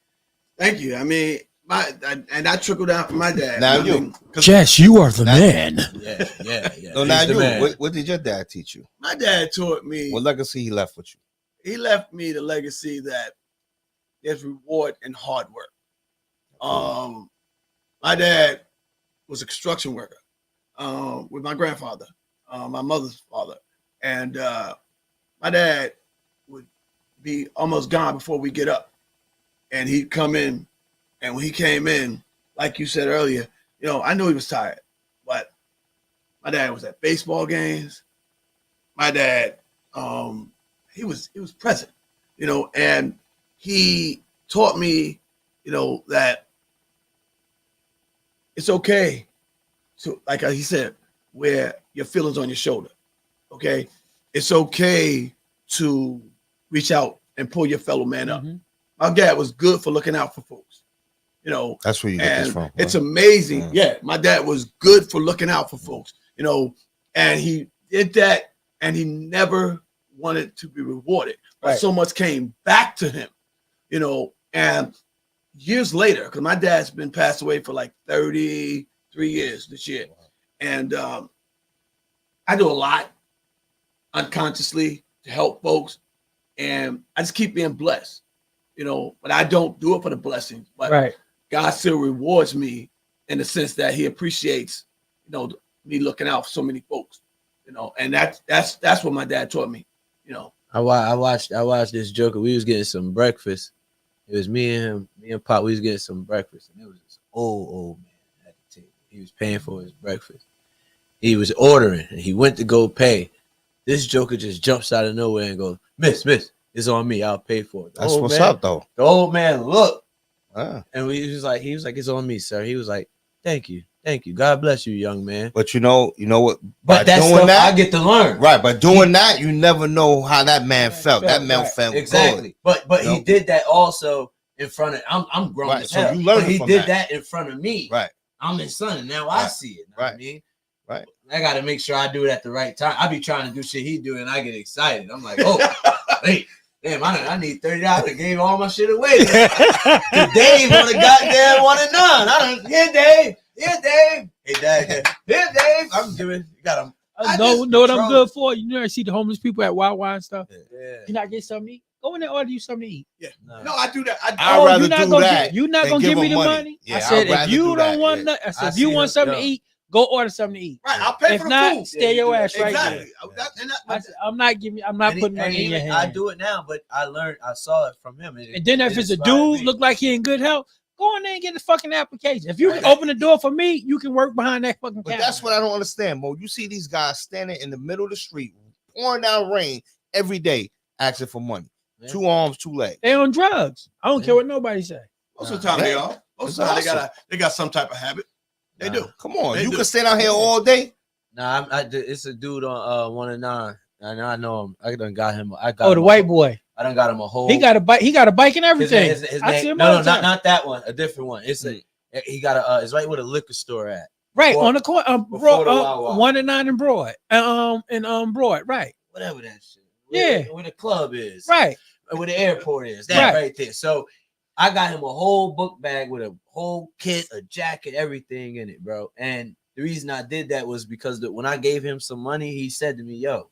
Thank you. I mean, and I trickled down from my dad. Now I you. mean, 'cause Jess, you are the man. Yeah. So He's now the you, man. what did your dad teach you? my dad taught me. What legacy he left with you? He left me the legacy that there's reward in hard work. My dad was a construction worker with my grandfather, my mother's father, and my dad would be almost gone before we get up, and he'd come in, and when he came in, like you said earlier, I knew he was tired, but my dad was at baseball games. My dad, he was present, and he taught me, that it's okay to, like he said, wear your feelings on your shoulder. Okay, it's okay to reach out and pull your fellow man up. My dad was good for looking out for folks. That's where you get this from. It's amazing. Yeah, my dad was good for looking out for folks. And he did that, and he never wanted to be rewarded. But so much came back to him. And years later, because my dad's been passed away for like 33 years this year. And I do a lot unconsciously to help folks. And I just keep being blessed, but I don't do it for the blessings. But God still rewards me in the sense that he appreciates, me looking out for so many folks, and that's what my dad taught me, I watched this Joker. We was getting some breakfast. It was me and Pop. We was getting some breakfast, and it was this old man at the table. He was paying for his breakfast. He was ordering, and he went to go pay. This Joker just jumps out of nowhere and goes, Miss, it's on me. I'll pay for it. That's what's up, though. The old man looked, and he was like, it's on me, sir. He was like, thank you. God bless you, young man. But you know what? But that's stuff I get to learn. Right, but doing that, you never know how that man felt. That man felt exactly. Good. But he did that also in front of. I'm grown as hell. So you learn. He did that in front of me. Right. I'm his son, and now I see it. Right. I mean, right. I got to make sure I do it at the right time. I be trying to do shit he do, and I get excited. I'm like, oh, wait. Damn, I need $30. I gave all my shit away. Dave on the goddamn 1 and 9. I don't. Here, Dave. Hey, Dad. Here, Dave. I'm giving. You got him. Know what I'm good for? You never see the homeless people at Wawa and stuff. Yeah. Can I get something to eat? Go in there, order you something to eat. Yeah. No, I do that. I'd rather do that. You're not gonna give me the money. Yeah, I said if you don't want nothing. I said if you want something to eat, go order something to eat. Right, I'll pay if for the not, food. stay your ass right exactly. there. I'm not putting money in your hand. I do it now, but I saw it from him. And then if it's a dude look like he in good health, go in there and get the fucking application. If you can open the door for me, you can work behind that fucking But counter. that's what I don't understand, Mo. You see these guys standing in the middle of the street, pouring down rain every day, asking for money. Yeah. 2 arms, 2 legs. They on drugs. I don't care what nobody say. Most of the time they are. Most of the time they got some type of habit. They do. Come on, they you do. Can stand out here all day. Nah, it's a dude on 1 and 9. I know him. I done got him. The white boy. I done got him a whole. He got a bike. He got a bike and everything. His I name, see him no, not that one. A different one. It's he got a. It's right where the liquor store at. Right on the corner. Before the Wawa. 1 and 9 and Broad. Broad. Right. Whatever that shit. Where the club is. Right. Where the airport is. That right there. So I got him a whole book bag with a whole kit, a jacket, everything in it, bro. And the reason I did that was because when I gave him some money, he said to me, "Yo,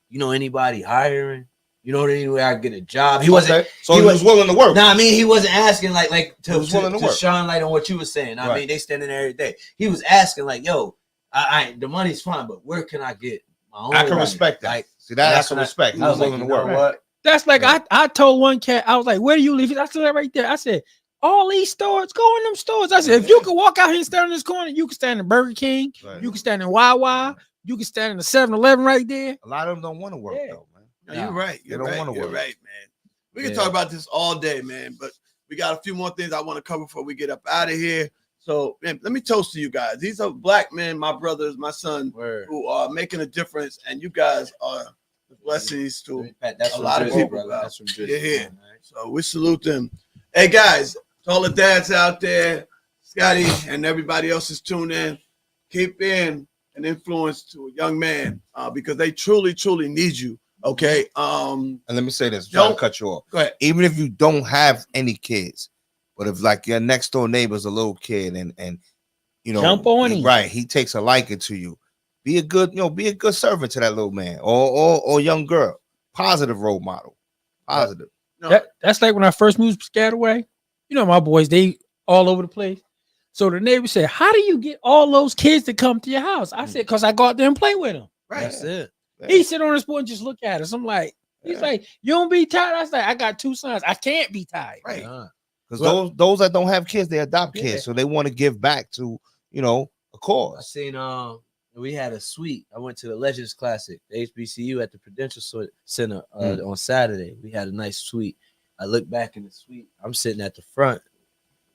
you know anybody hiring? You know anywhere I get a job?" He wasn't. So he was willing to work. No, I mean he wasn't asking like to work. shine light on what you were saying. I mean they standing there every day. He was asking like, "Yo, I the money's fine, but where can I get my own?" I can respect that. Like, see that's a respect. He was willing to work. What? That's like I told one cat, I was like, "Where do you live?" I said that right there. I said, "All these stores, go in them stores." I said, "If you could walk out here and stand in this corner, you can stand in Burger King, you can stand in Wawa, you can stand in the 7-Eleven right there." A lot of them don't want to work though, man. No, you're right. You're right. You're right, man. We can Yeah. talk about this all day, man. But we got a few more things I want to cover before we get up out of here. So, man, let me toast to you guys. These are black men, my brothers, my son, who are making a difference, and you guys are the blessings to That's a from lot of Jersey, people. brother. That's from Jersey. Yeah. man, right? So we salute them. Hey guys, to all the dads out there, Scotty and everybody else is tuned in. Keep being an influence to a young man because they truly, truly need you. Okay. And let me say this, I'm trying to cut you off. Go ahead. Even if you don't have any kids, but if like your next door neighbor's a little kid and you know, Jump on him. Right, he takes a liking to you. Be a good, be a good servant to that little man or young girl. Positive role model. Positive. No. That's like when I first moved to Piscataway. You know, my boys, they all over the place. So the neighbor said, "How do you get all those kids to come to your house?" I said, "Because I go out there and play with them." Right. That's it. He sit on his porch and just look at us. I'm like, he's like, "You don't be tired?" I was like, "I got 2 sons. I can't be tired." Right. Because those that don't have kids, they adopt kids. So they want to give back to, a I cause. seen we had a suite. I went to the Legends Classic, the HBCU at the Prudential Center on Saturday. We had a nice suite. I look back in the suite. I'm sitting at the front,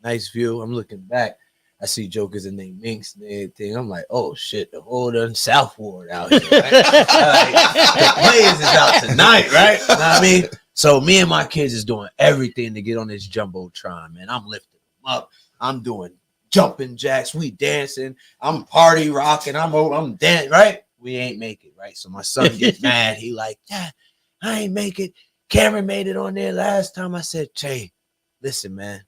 nice view. I'm looking back. I see jokers and they minks and everything. I'm like, oh shit, the whole South Ward out here. Right? The players is out tonight, right? You know what I mean? So me and my kids is doing everything to get on this jumbotron, man. I'm lifting them up. I'm doing jumping jacks. We dancing. I'm party rocking. I'm dancing, right? We ain't make it, right? So my son gets mad. He like, yeah, I ain't make it. Cameron made it on there last time. I said, Jay, listen, man,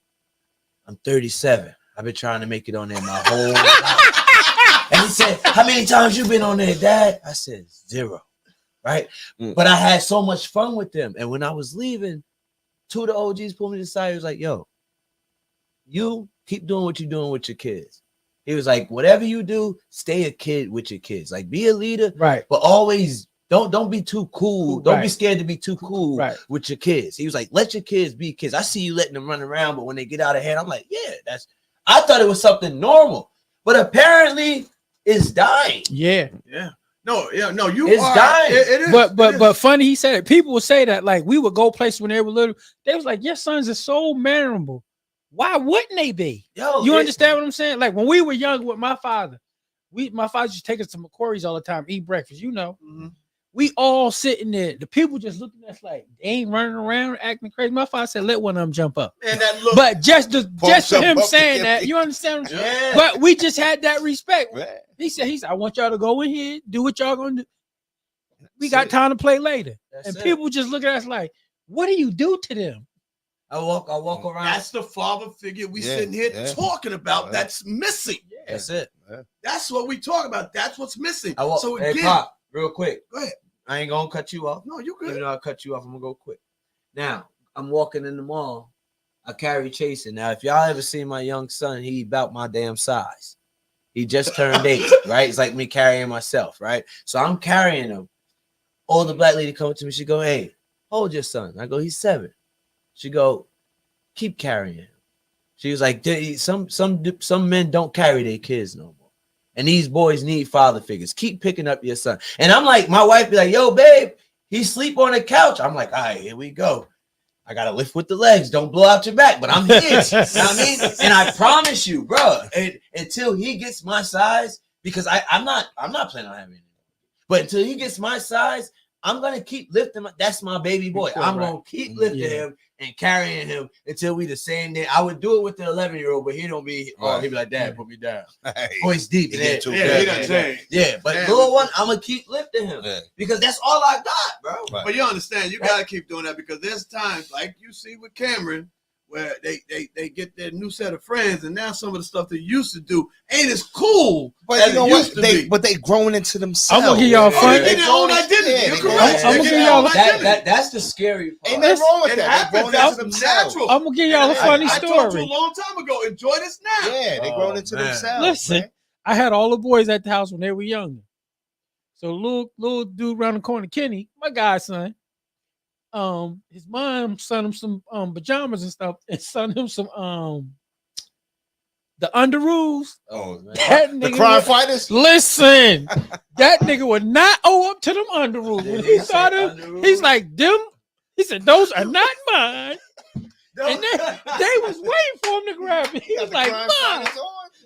I'm 37. I've been trying to make it on there my whole life. And he said, how many times you been on there, Dad? I said, 0. Right? But I had so much fun with them. And when I was leaving, 2 of the OGs pulled me to the side. He was like, yo, you keep doing what you're doing with your kids. He was like, whatever you do, stay a kid with your kids. Like, be a leader, Right. but always don't be too cool. Don't be scared to be too cool with your kids. He was like, let your kids be kids. I see you letting them run around, but when they get out of hand, I'm like, yeah, I thought it was something normal, but apparently it's dying. Yeah. No, you it's are dying. It is. But funny, he said it. People would say that, like, we would go places when they were little. They was like, your sons are so memorable. Why wouldn't they be? You understand what I'm saying? Like when we were young with my father, my father used to take us to McCory's all the time, eat breakfast. We all sitting there. The people just looking at us like they ain't running around acting crazy. My father said, let one of them jump up. And that look, but just for him saying that, you understand? Yeah. But we just had that respect. Right. He said, I want y'all to go in here, do what y'all gonna do. We got time to play later. And people just look at us like, what do you do to them? I walk around. That's the father figure we sitting here talking about. That's missing. That's it. That's what we talk about. That's what's missing. So hey, again, Pop, real quick. Go ahead. I ain't gonna cut you off. No, you good. Even though I'll cut you off, I'm gonna go quick. Now, I'm walking in the mall. I carry chasing. Now, if y'all ever seen my young son, he about my damn size. He just turned 8, right? It's like me carrying myself, right? So I'm carrying him. Older black lady come to me. She go, hey, hold your son. I go, he's 7. She go, keep carrying him. She was like, some men don't carry their kids no more. And these boys need father figures. Keep picking up your son. And I'm like, my wife be like, yo, babe, he sleep on the couch. I'm like, all right, here we go. I got to lift with the legs. Don't blow out your back, but I'm here. You know what I mean? And I promise you, bro, until he gets my size, because I'm not planning on having it. But until he gets my size, I'm going to keep lifting. That's my baby boy. I'm going to keep lifting him and carrying him until we the same day. I would do it with the 11-year-old, but he don't be, he'd be like, Dad, put me down. Voice deep. He done changed. Yeah, but little one, I'm going to keep lifting him because that's all I got, bro. Right. But you understand, you got to keep doing that because there's times like you see with Cameron where they get their new set of friends and now some of the stuff they used to do ain't as cool but as it used to be. But they growing into themselves. I'm gonna give y'all fun. They their own identity. You're correct. I'm gonna give y'all that's the scary part. Ain't nothing wrong with It that. happens. That's natural. I'm gonna give y'all a funny story. I told you a long time ago. Enjoy this now. Yeah, they growing into themselves. Listen, man. I had all the boys at the house when they were younger. So little dude around the corner, Kenny, my guy's son. His mom sent him some pajamas and stuff, and sent him some the underoos. Oh, man. That nigga The crime fighters. Listen, that nigga would not owe up to them underoos. When he saw them, he's like, them. He said, those are not mine. And they was waiting for him to grab it. He was like, Mom,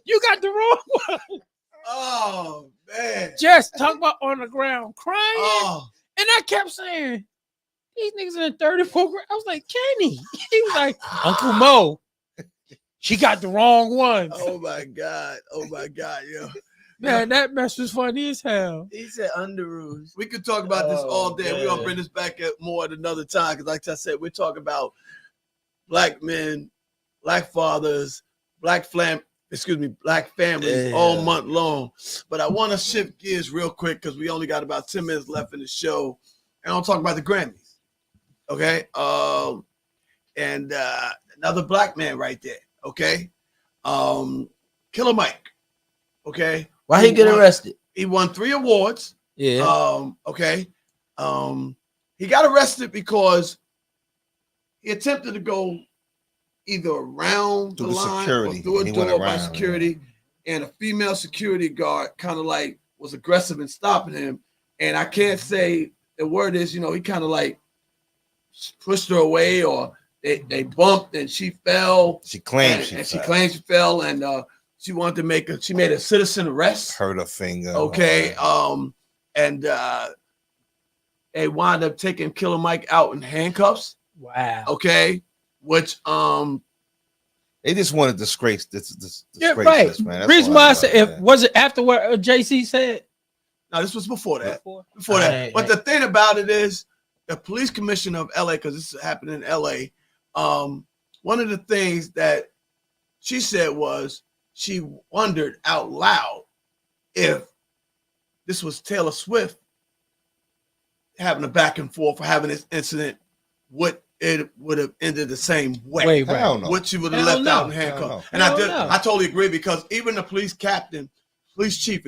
you got the wrong one. Oh man. Just talk about on the ground crying. Oh. And I kept saying, these niggas in the 34 grade. I was like, Kenny. He was like, Uncle Mo, she got the wrong ones. Oh my God, yo. Man, that mess was funny as hell. He said underoos. We could talk about this all day. We're gonna man. bring this back at more at another time because, like I said, we're talking about black men, black fathers, black families all month long. But I want to shift gears real quick because we only got about 10 minutes left in the show, and I'll talk about the Grammys. Okay, and another black man right there. Okay, Killer Mike. Okay, Why he get arrested? He won 3 awards. Yeah. Okay. He got arrested because he attempted to go either around Through the the line security. or through a He went door by around, security, and a female security guard kind of like was aggressive in stopping him. And I can't say the word is, he kind of like pushed her away, or they bumped and she fell. She claims she claims she fell, and she wanted to she made a citizen arrest. hurt her finger. Okay. And they wound up taking Killer Mike out in handcuffs. Wow. Okay. Which They just want to disgrace this Yeah, right. this, man. That's Reason all why I know, said, man. was it after what JC said? no, this was before that. Before? But the thing about it is, the police commissioner of LA, because this happened in LA, one of the things that she said was she wondered out loud if this was Taylor Swift having a back and forth or having this incident, what it would have ended the same way. Wait, right. Hell no. What she would have Hell left no. out in Hell handcuffs. no. And Hell no. I totally agree, because even the police chief,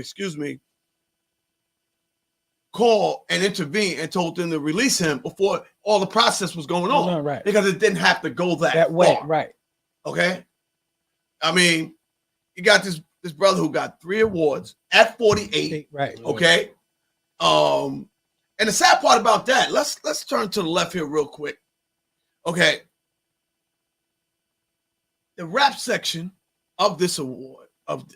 called and intervened and told them to release him before all the process was going on. No, right. Because it didn't have to go that That way, far. right. Okay. I mean, you got this brother who got 3 awards at 48. Right. Okay. And the sad part about that, let's turn to the left here real quick. Okay. The rap section of this award, of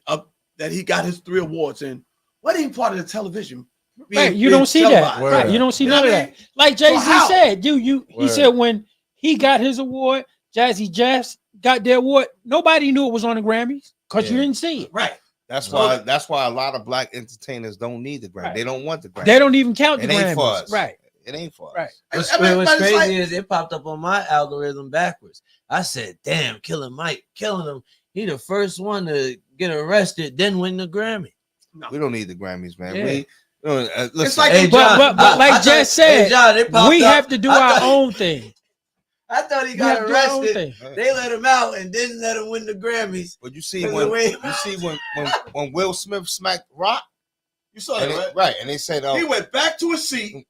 that he got his 3 awards in, wasn't even part of the television. Right. You don't see that. Word. Right. You don't see You know none of what I that. Like Jay-Z how? said, he Word. said when he got his award, Jazzy Jeffs got their award, nobody knew it was on the Grammys because you Yeah. didn't see it. Right. That's why a lot of black entertainers don't need the Grammy. Right. They don't want the Grammy. They don't even count the It ain't for Grammys. us. Right. It ain't for Right. us. What's But it's crazy like- is it popped up on my algorithm backwards. I said, damn, Killer Mike, killing him. He the first one to get arrested, then win the Grammy. We don't need the Grammys, man. Yeah. Listen, like- Hey, But John, like I thought- Jess said, hey, John, it popped we up. have to do I our thought- own thing. I thought he We got have to do our own arrested. thing. They let him out and didn't let him win the Grammys. but you see Cause when the way- when Will Smith smacked Rock, You saw and that, right? right? And they said, He went back to his seat,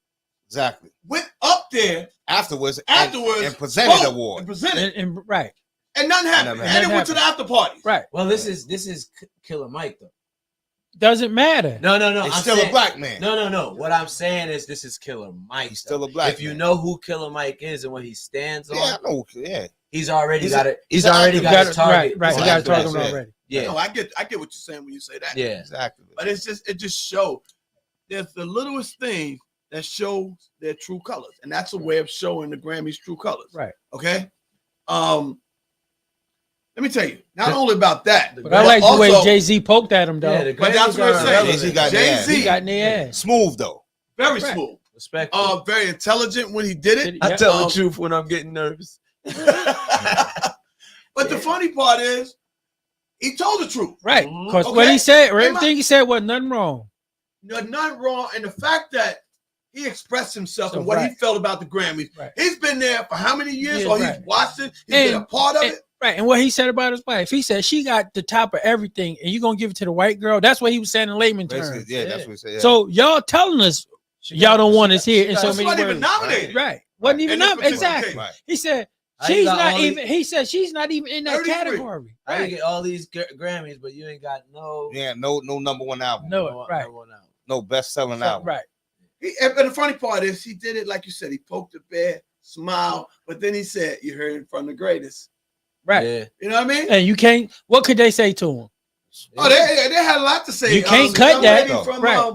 exactly. went up there Afterwards, afterwards, and presented the spoke award. and presented, And right. and nothing happened. Nothing And then went to the after party. Right. Well, this is Killer Mike though. Doesn't matter. No. He's I'm still saying- a black man. No. What I'm saying is this is Killer Mike. He's though. still a black If you man. know who Killer Mike is and what he stands on, Yeah, I know. Yeah, he's already He's got a- it. he's He's an already activist. got a target. Right. He's You an got to activist, talk yeah. already. Yeah. No, I get what you're saying when you say that. Yeah. exactly. But it just shows there's the littlest thing that shows their true colors, and that's a way of showing the Grammys' true colors. Right. Okay. Let me tell you, not only about that, But I like the way also- Jay-Z poked at him, though. Yeah, the But that's Grammys what I'm are saying. irrelevant. Jay-Z got Jay-Z, He got in their ass. Smooth though. very Right. smooth, Respectful. very intelligent when he did it. I tell Um, the truth when I'm getting nervous. But the funny part is, he told the truth. Right. Mhm. Because Okay. what he said, or Am I- everything he said was nothing wrong. There's nothing wrong, and the fact that he expressed himself So, and what he right. felt about the Grammys. Right. He's been there for how many years? Yeah, or he's right. watched it. He's been a part of it. Right. And what he said about his wife, he said she got the top of everything, and you're gonna give it to the white girl. That's what he was saying in layman Basically, terms. yeah, that's what he said. Yeah. So y'all telling us y'all don't want us here in so She many wasn't even words. nominated. Right. Wasn't even In this up. particular Exactly. case. right. He said How you she's got not all even. He said she's not even in that 33. category. How you Right. get all these Grammys, but you ain't got no Yeah, no number one album. No, right. number one album. No best-selling album. Right. And the funny part is, he did it like you said. He poked the bear, smiled, but then he said, "You heard it from the greatest." Right. Yeah. You know what I mean? And you can't. What could they say to him? Oh, they had a lot to say. You can't the cut young that. lady from Right.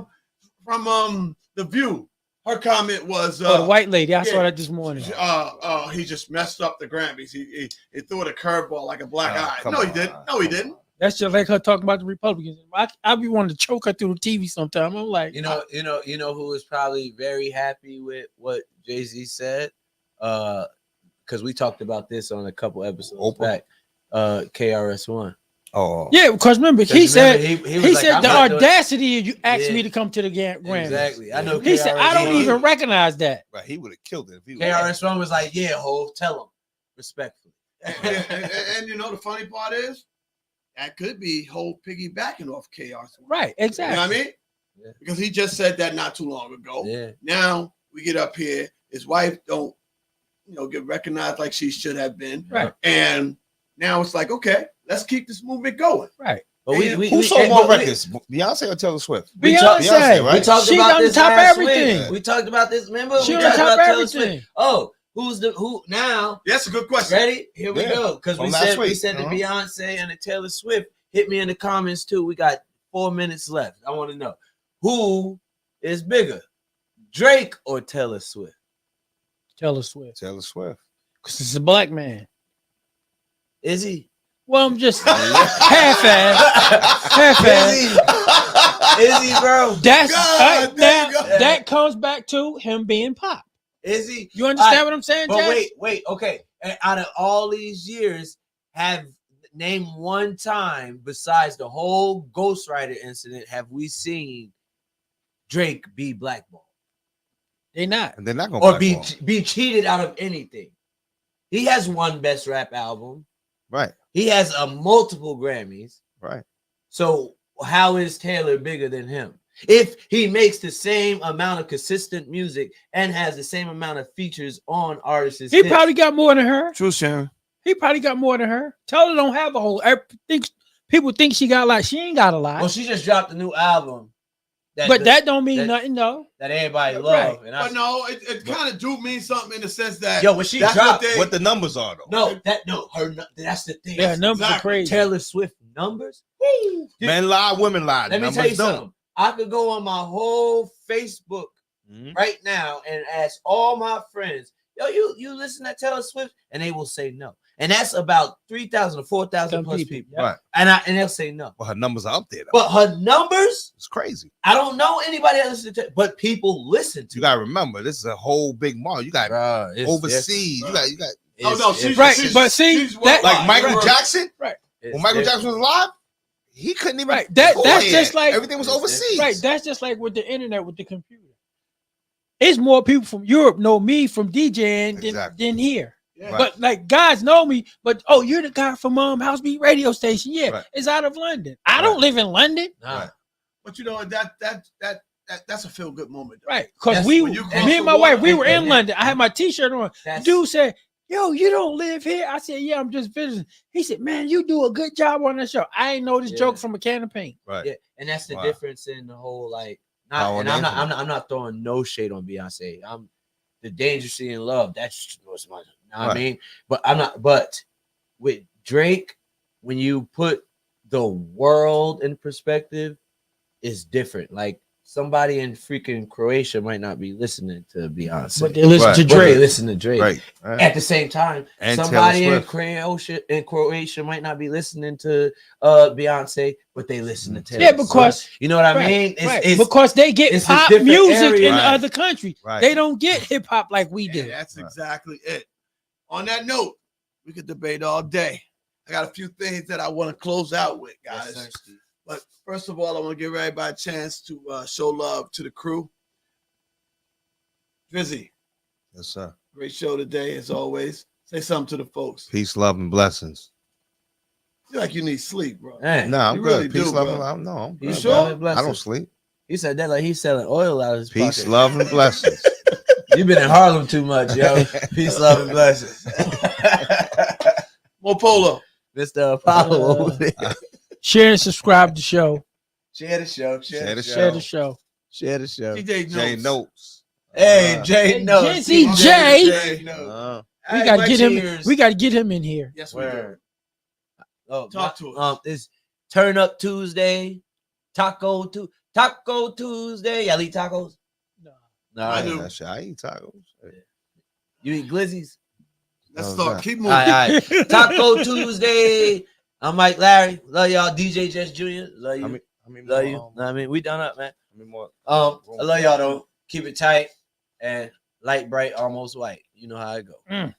from The View. Her comment was, the white lady. I yeah. saw that this morning. He just messed up the Grammys. He threw it a curveball like a black eye. come No, he on. didn't. No, he didn't. That's just like her talking about the Republicans. I be wanting to choke her through the TV sometime. I'm like, You know who was probably very happy with what Jay-Z said? Because we talked about this on a couple episodes back. KRS-One. Oh, yeah, because remember he said he he like, said I'm the not doing- audacity of you asked Yeah. me to come to the Grammy. Exactly. I know. He said I don't KRS-One even recognize that. right. He would have killed it if he was. KRS-One was like, yeah, Hov, tell him respectfully. And you know the funny part is that could be whole piggybacking off KRS-One. Right, You exactly. know what I mean? Yeah. Because he just said that not too long ago. Yeah. Now we get up here, his wife don't, get recognized like she should have been. Right. And now it's like, okay, let's keep this movement going. Right. But Who sold more records, Beyonce or Taylor Swift? Beyonce, right? We talked She about on this top of last everything. week. We talked about this. Remember? She we on talked top of about Taylor Swift. everything. Oh, who now? That's a good question. Ready? Here we Yeah. go. Because From we last said week. the Beyonce and the Taylor Swift. Hit me in the comments too. We got 4 minutes left. I want to know who is bigger, Drake or Taylor Swift? Taylor Swift. Taylor Swift. Because it's a black man. Is he? Well, I'm just half-ass. Is he, bro? That's God, there you go. that comes back to him being pop. Is he? You understand I- what I'm saying, But Jay? wait, okay. And out of all these years, have named one time besides the whole Ghostwriter incident have we seen Drake be blackballed They not. And they're not going or to be cheated out of anything? He has one best rap album. Right. He has multiple Grammys. Right. So how is Taylor bigger than him? If he makes the same amount of consistent music and has the same amount of features on artists, He probably got more than her. True, Sharon. He probably got more than her. Taylor don't have a whole. People think she got a lot. She ain't got a lot. Well, she just dropped a new album. That don't mean that- nothing, though. That everybody Right. love. And But no, it kind of do mean something in the sense that Yo, when she that's dropped, what they, What the numbers are, though. that's the thing. Yeah, numbers are exactly. crazy. Taylor Swift numbers. Woo. Men lie, women lie. Let me Numbers tell you don't. something. I could go on my whole Facebook Mhm. right now and ask all my friends, yo, you listen to Taylor Swift? And they will say no. And that's about 3,000 or 4,000 Some plus people, people. yeah. Right. And they'll say no. Well, her numbers are up there, though. But her numbers, It's crazy. I don't know anybody that listens to, but people listen to. You got to remember, this is a whole big market. You got Bruh, it's overseas. different. You got Oh, no, she's Right, she's- but see, she's that- worldwide. like Michael Right. Jackson. it's When Michael different. Jackson was alive, he couldn't even. Right, that's record just it. like- everything was It's overseas. Right. That's just like with the internet, with the computer. It's more people from Europe know me from DJing Exactly. than here. Yeah. Right. But like guys know me, but oh, you're the guy from House Beat radio station. Yeah, Right. it's out of London. I don't live in London. Nah. Right. But that's a feel good moment. though. Right. Because That's we when you cross me the and my water, wife, we were in and- London. I had my t-shirt on. That's- Dude said, yo, you don't live here. I said, yeah, I'm just visiting. He said, man, you do a good job on that show. I ain't know this Yeah. joke from a can of paint. Right. Yeah, and that's the Wow. difference in the whole like. Power And on the I'm not throwing no shade on Beyonce. I'm the Dangerously in Love. That's what's my. You know what I Right. mean, but I'm not. But with Drake, when you put the world in perspective, it's different. Like somebody in freaking Croatia might not be listening to Beyonce, But they listen Right. to but they Drake. listen to Drake. Right. Right. At the same time, And somebody Taylor in Swift. Croatia might not be listening to Beyonce, but they listen to Taylor. Yeah, because you know what I right, mean. right. Because they get it's a pop different music area. in Right. other countries. Right. They don't get hip hop like we Yeah, do. that's Right. exactly it. On that note, we could debate all day. I got a few things that I want to close out with, guys. Yes, sir, Steve. But first of all, I want to give everybody a chance to show love to the crew. Drizzy, Yes, sir. great show today, as always. Say something to the folks. Peace, love, and blessings. I feel like you need sleep, bro. Man, No, I'm You good. really Peace, do, love, bro. and love. No, I'm you good, sure? bro. I don't sleep. He said that like he's selling oil out of his Peace, pocket. love, and blessings. You've been in Harlem too much, yo. Peace, love, and blessings. Mopolo. Mr. Apollo over there. Share and subscribe to the show. Share the show. Share the Share the show. Share the show. DJ J Notes. Notes. Hey, Jay, Hey, no. Jay-Z Steve J. J. Uh, We Hey, gotta my get him. cheers. We gotta get him in here. Yes, we do. Word. Oh, Talk to us. It's Turn Up Tuesday, Taco Tuesday. Y'all eat tacos? Nah, I do. That shit, I eat tacos. You eat glizzies? Let's No, start. nah. Keep All moving. right. Taco Tuesday. I'm Mike Larry. Love y'all. DJ Jess Jr. Love you. How many Love more, you. Know what I mean, we done up, man. how many more? I love y'all though. Keep it tight and light, bright, almost white. You know how it go.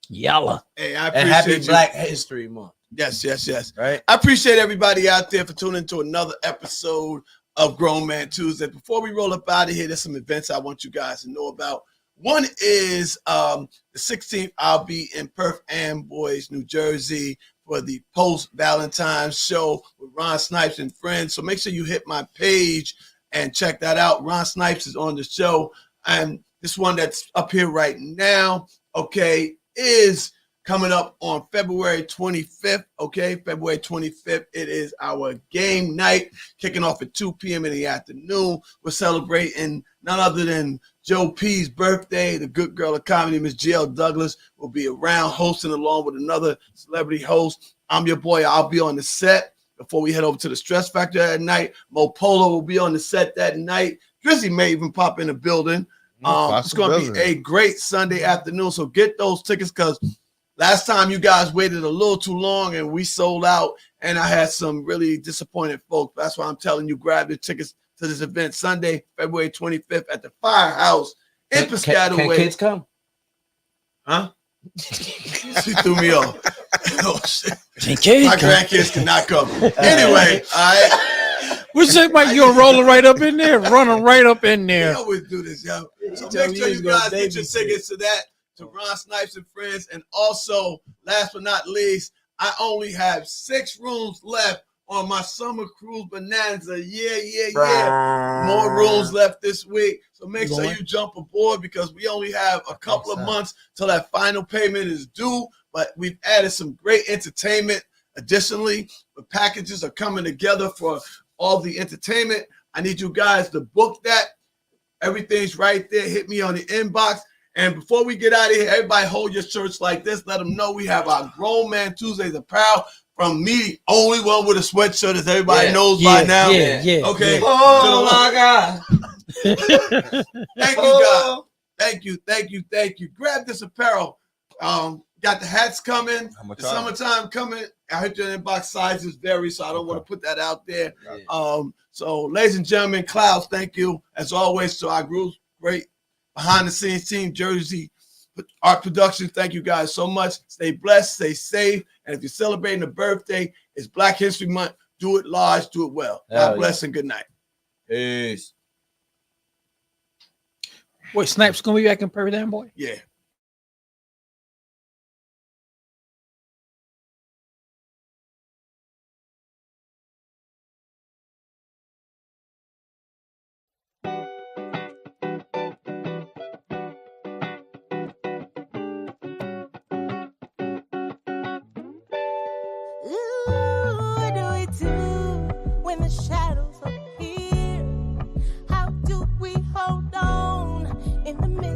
Yalla. Hey, I And appreciate happy you. Black History Month. Yes. Right? I appreciate everybody out there for tuning to another episode of Grown Man Tuesday. Before we roll up out of here, there's some events I want you guys to know about. One is the 16th. I'll be in Perth Amboy, New Jersey, for the post-Valentine's show with Ron Snipes and friends. So make sure you hit my page and check that out. Ron Snipes is on the show. And this one that's up here right now, okay, is coming up on February 25th, okay? February 25th, it is our game night, kicking off at 2 p.m. in the afternoon. We're celebrating none other than Joe P's birthday. The good girl of comedy, Miss G.L. Douglas, will be around hosting along with another celebrity host. I'm your boy. I'll be on the set before we head over to the Stress Factor that night. Mo Polo will be on the set that night. Drizzy may even pop in the building. It's going to be a great Sunday afternoon, so get those tickets because last time you guys waited a little too long and we sold out, and I had some really disappointed folks. That's why I'm telling you, grab the tickets to this event Sunday, February 25th at the Firehouse in Piscataway. Can kids come? Huh? She threw me off. Oh, shit. Kids My grandkids cannot come. Anyway, all right. We should Mike, you're rolling right up in there, running right up in there. We always do this, yo. So make sure you guys get your tickets to that, to Ron Snipes and friends. And also, last but not least, I only have 6 rooms left on my summer cruise bonanza. Yeah. More rooms left this week. So make sure you jump aboard because we only have a couple of months till that final payment is due. But we've added some great entertainment. Additionally, the packages are coming together for all the entertainment. I need you guys to book that. Everything's right there. Hit me on the inbox. And before we get out of here, everybody hold your shirts like this. Let them know we have our Grown Man Tuesdays apparel from me, only one with a sweatshirt, as everybody knows by now. Yeah. Okay. Yeah. Oh, my God. Thank you, guys. Thank you. Grab this apparel. Got the hats coming. The summertime coming. I heard your inbox sizes vary, so I don't want to put that out there. So, ladies and gentlemen, Clouds, thank you as always to our group, great behind the scenes team, Jersey Art Productions. Thank you guys so much. Stay blessed, stay safe, and if you're celebrating a birthday, it's Black History Month. Do it large, do it well. God bless and good night. Peace. Wait, Snipes gonna be back in Perry Damn Boy? Yeah. What do we do when the shadows appear? How do we hold on in the middle?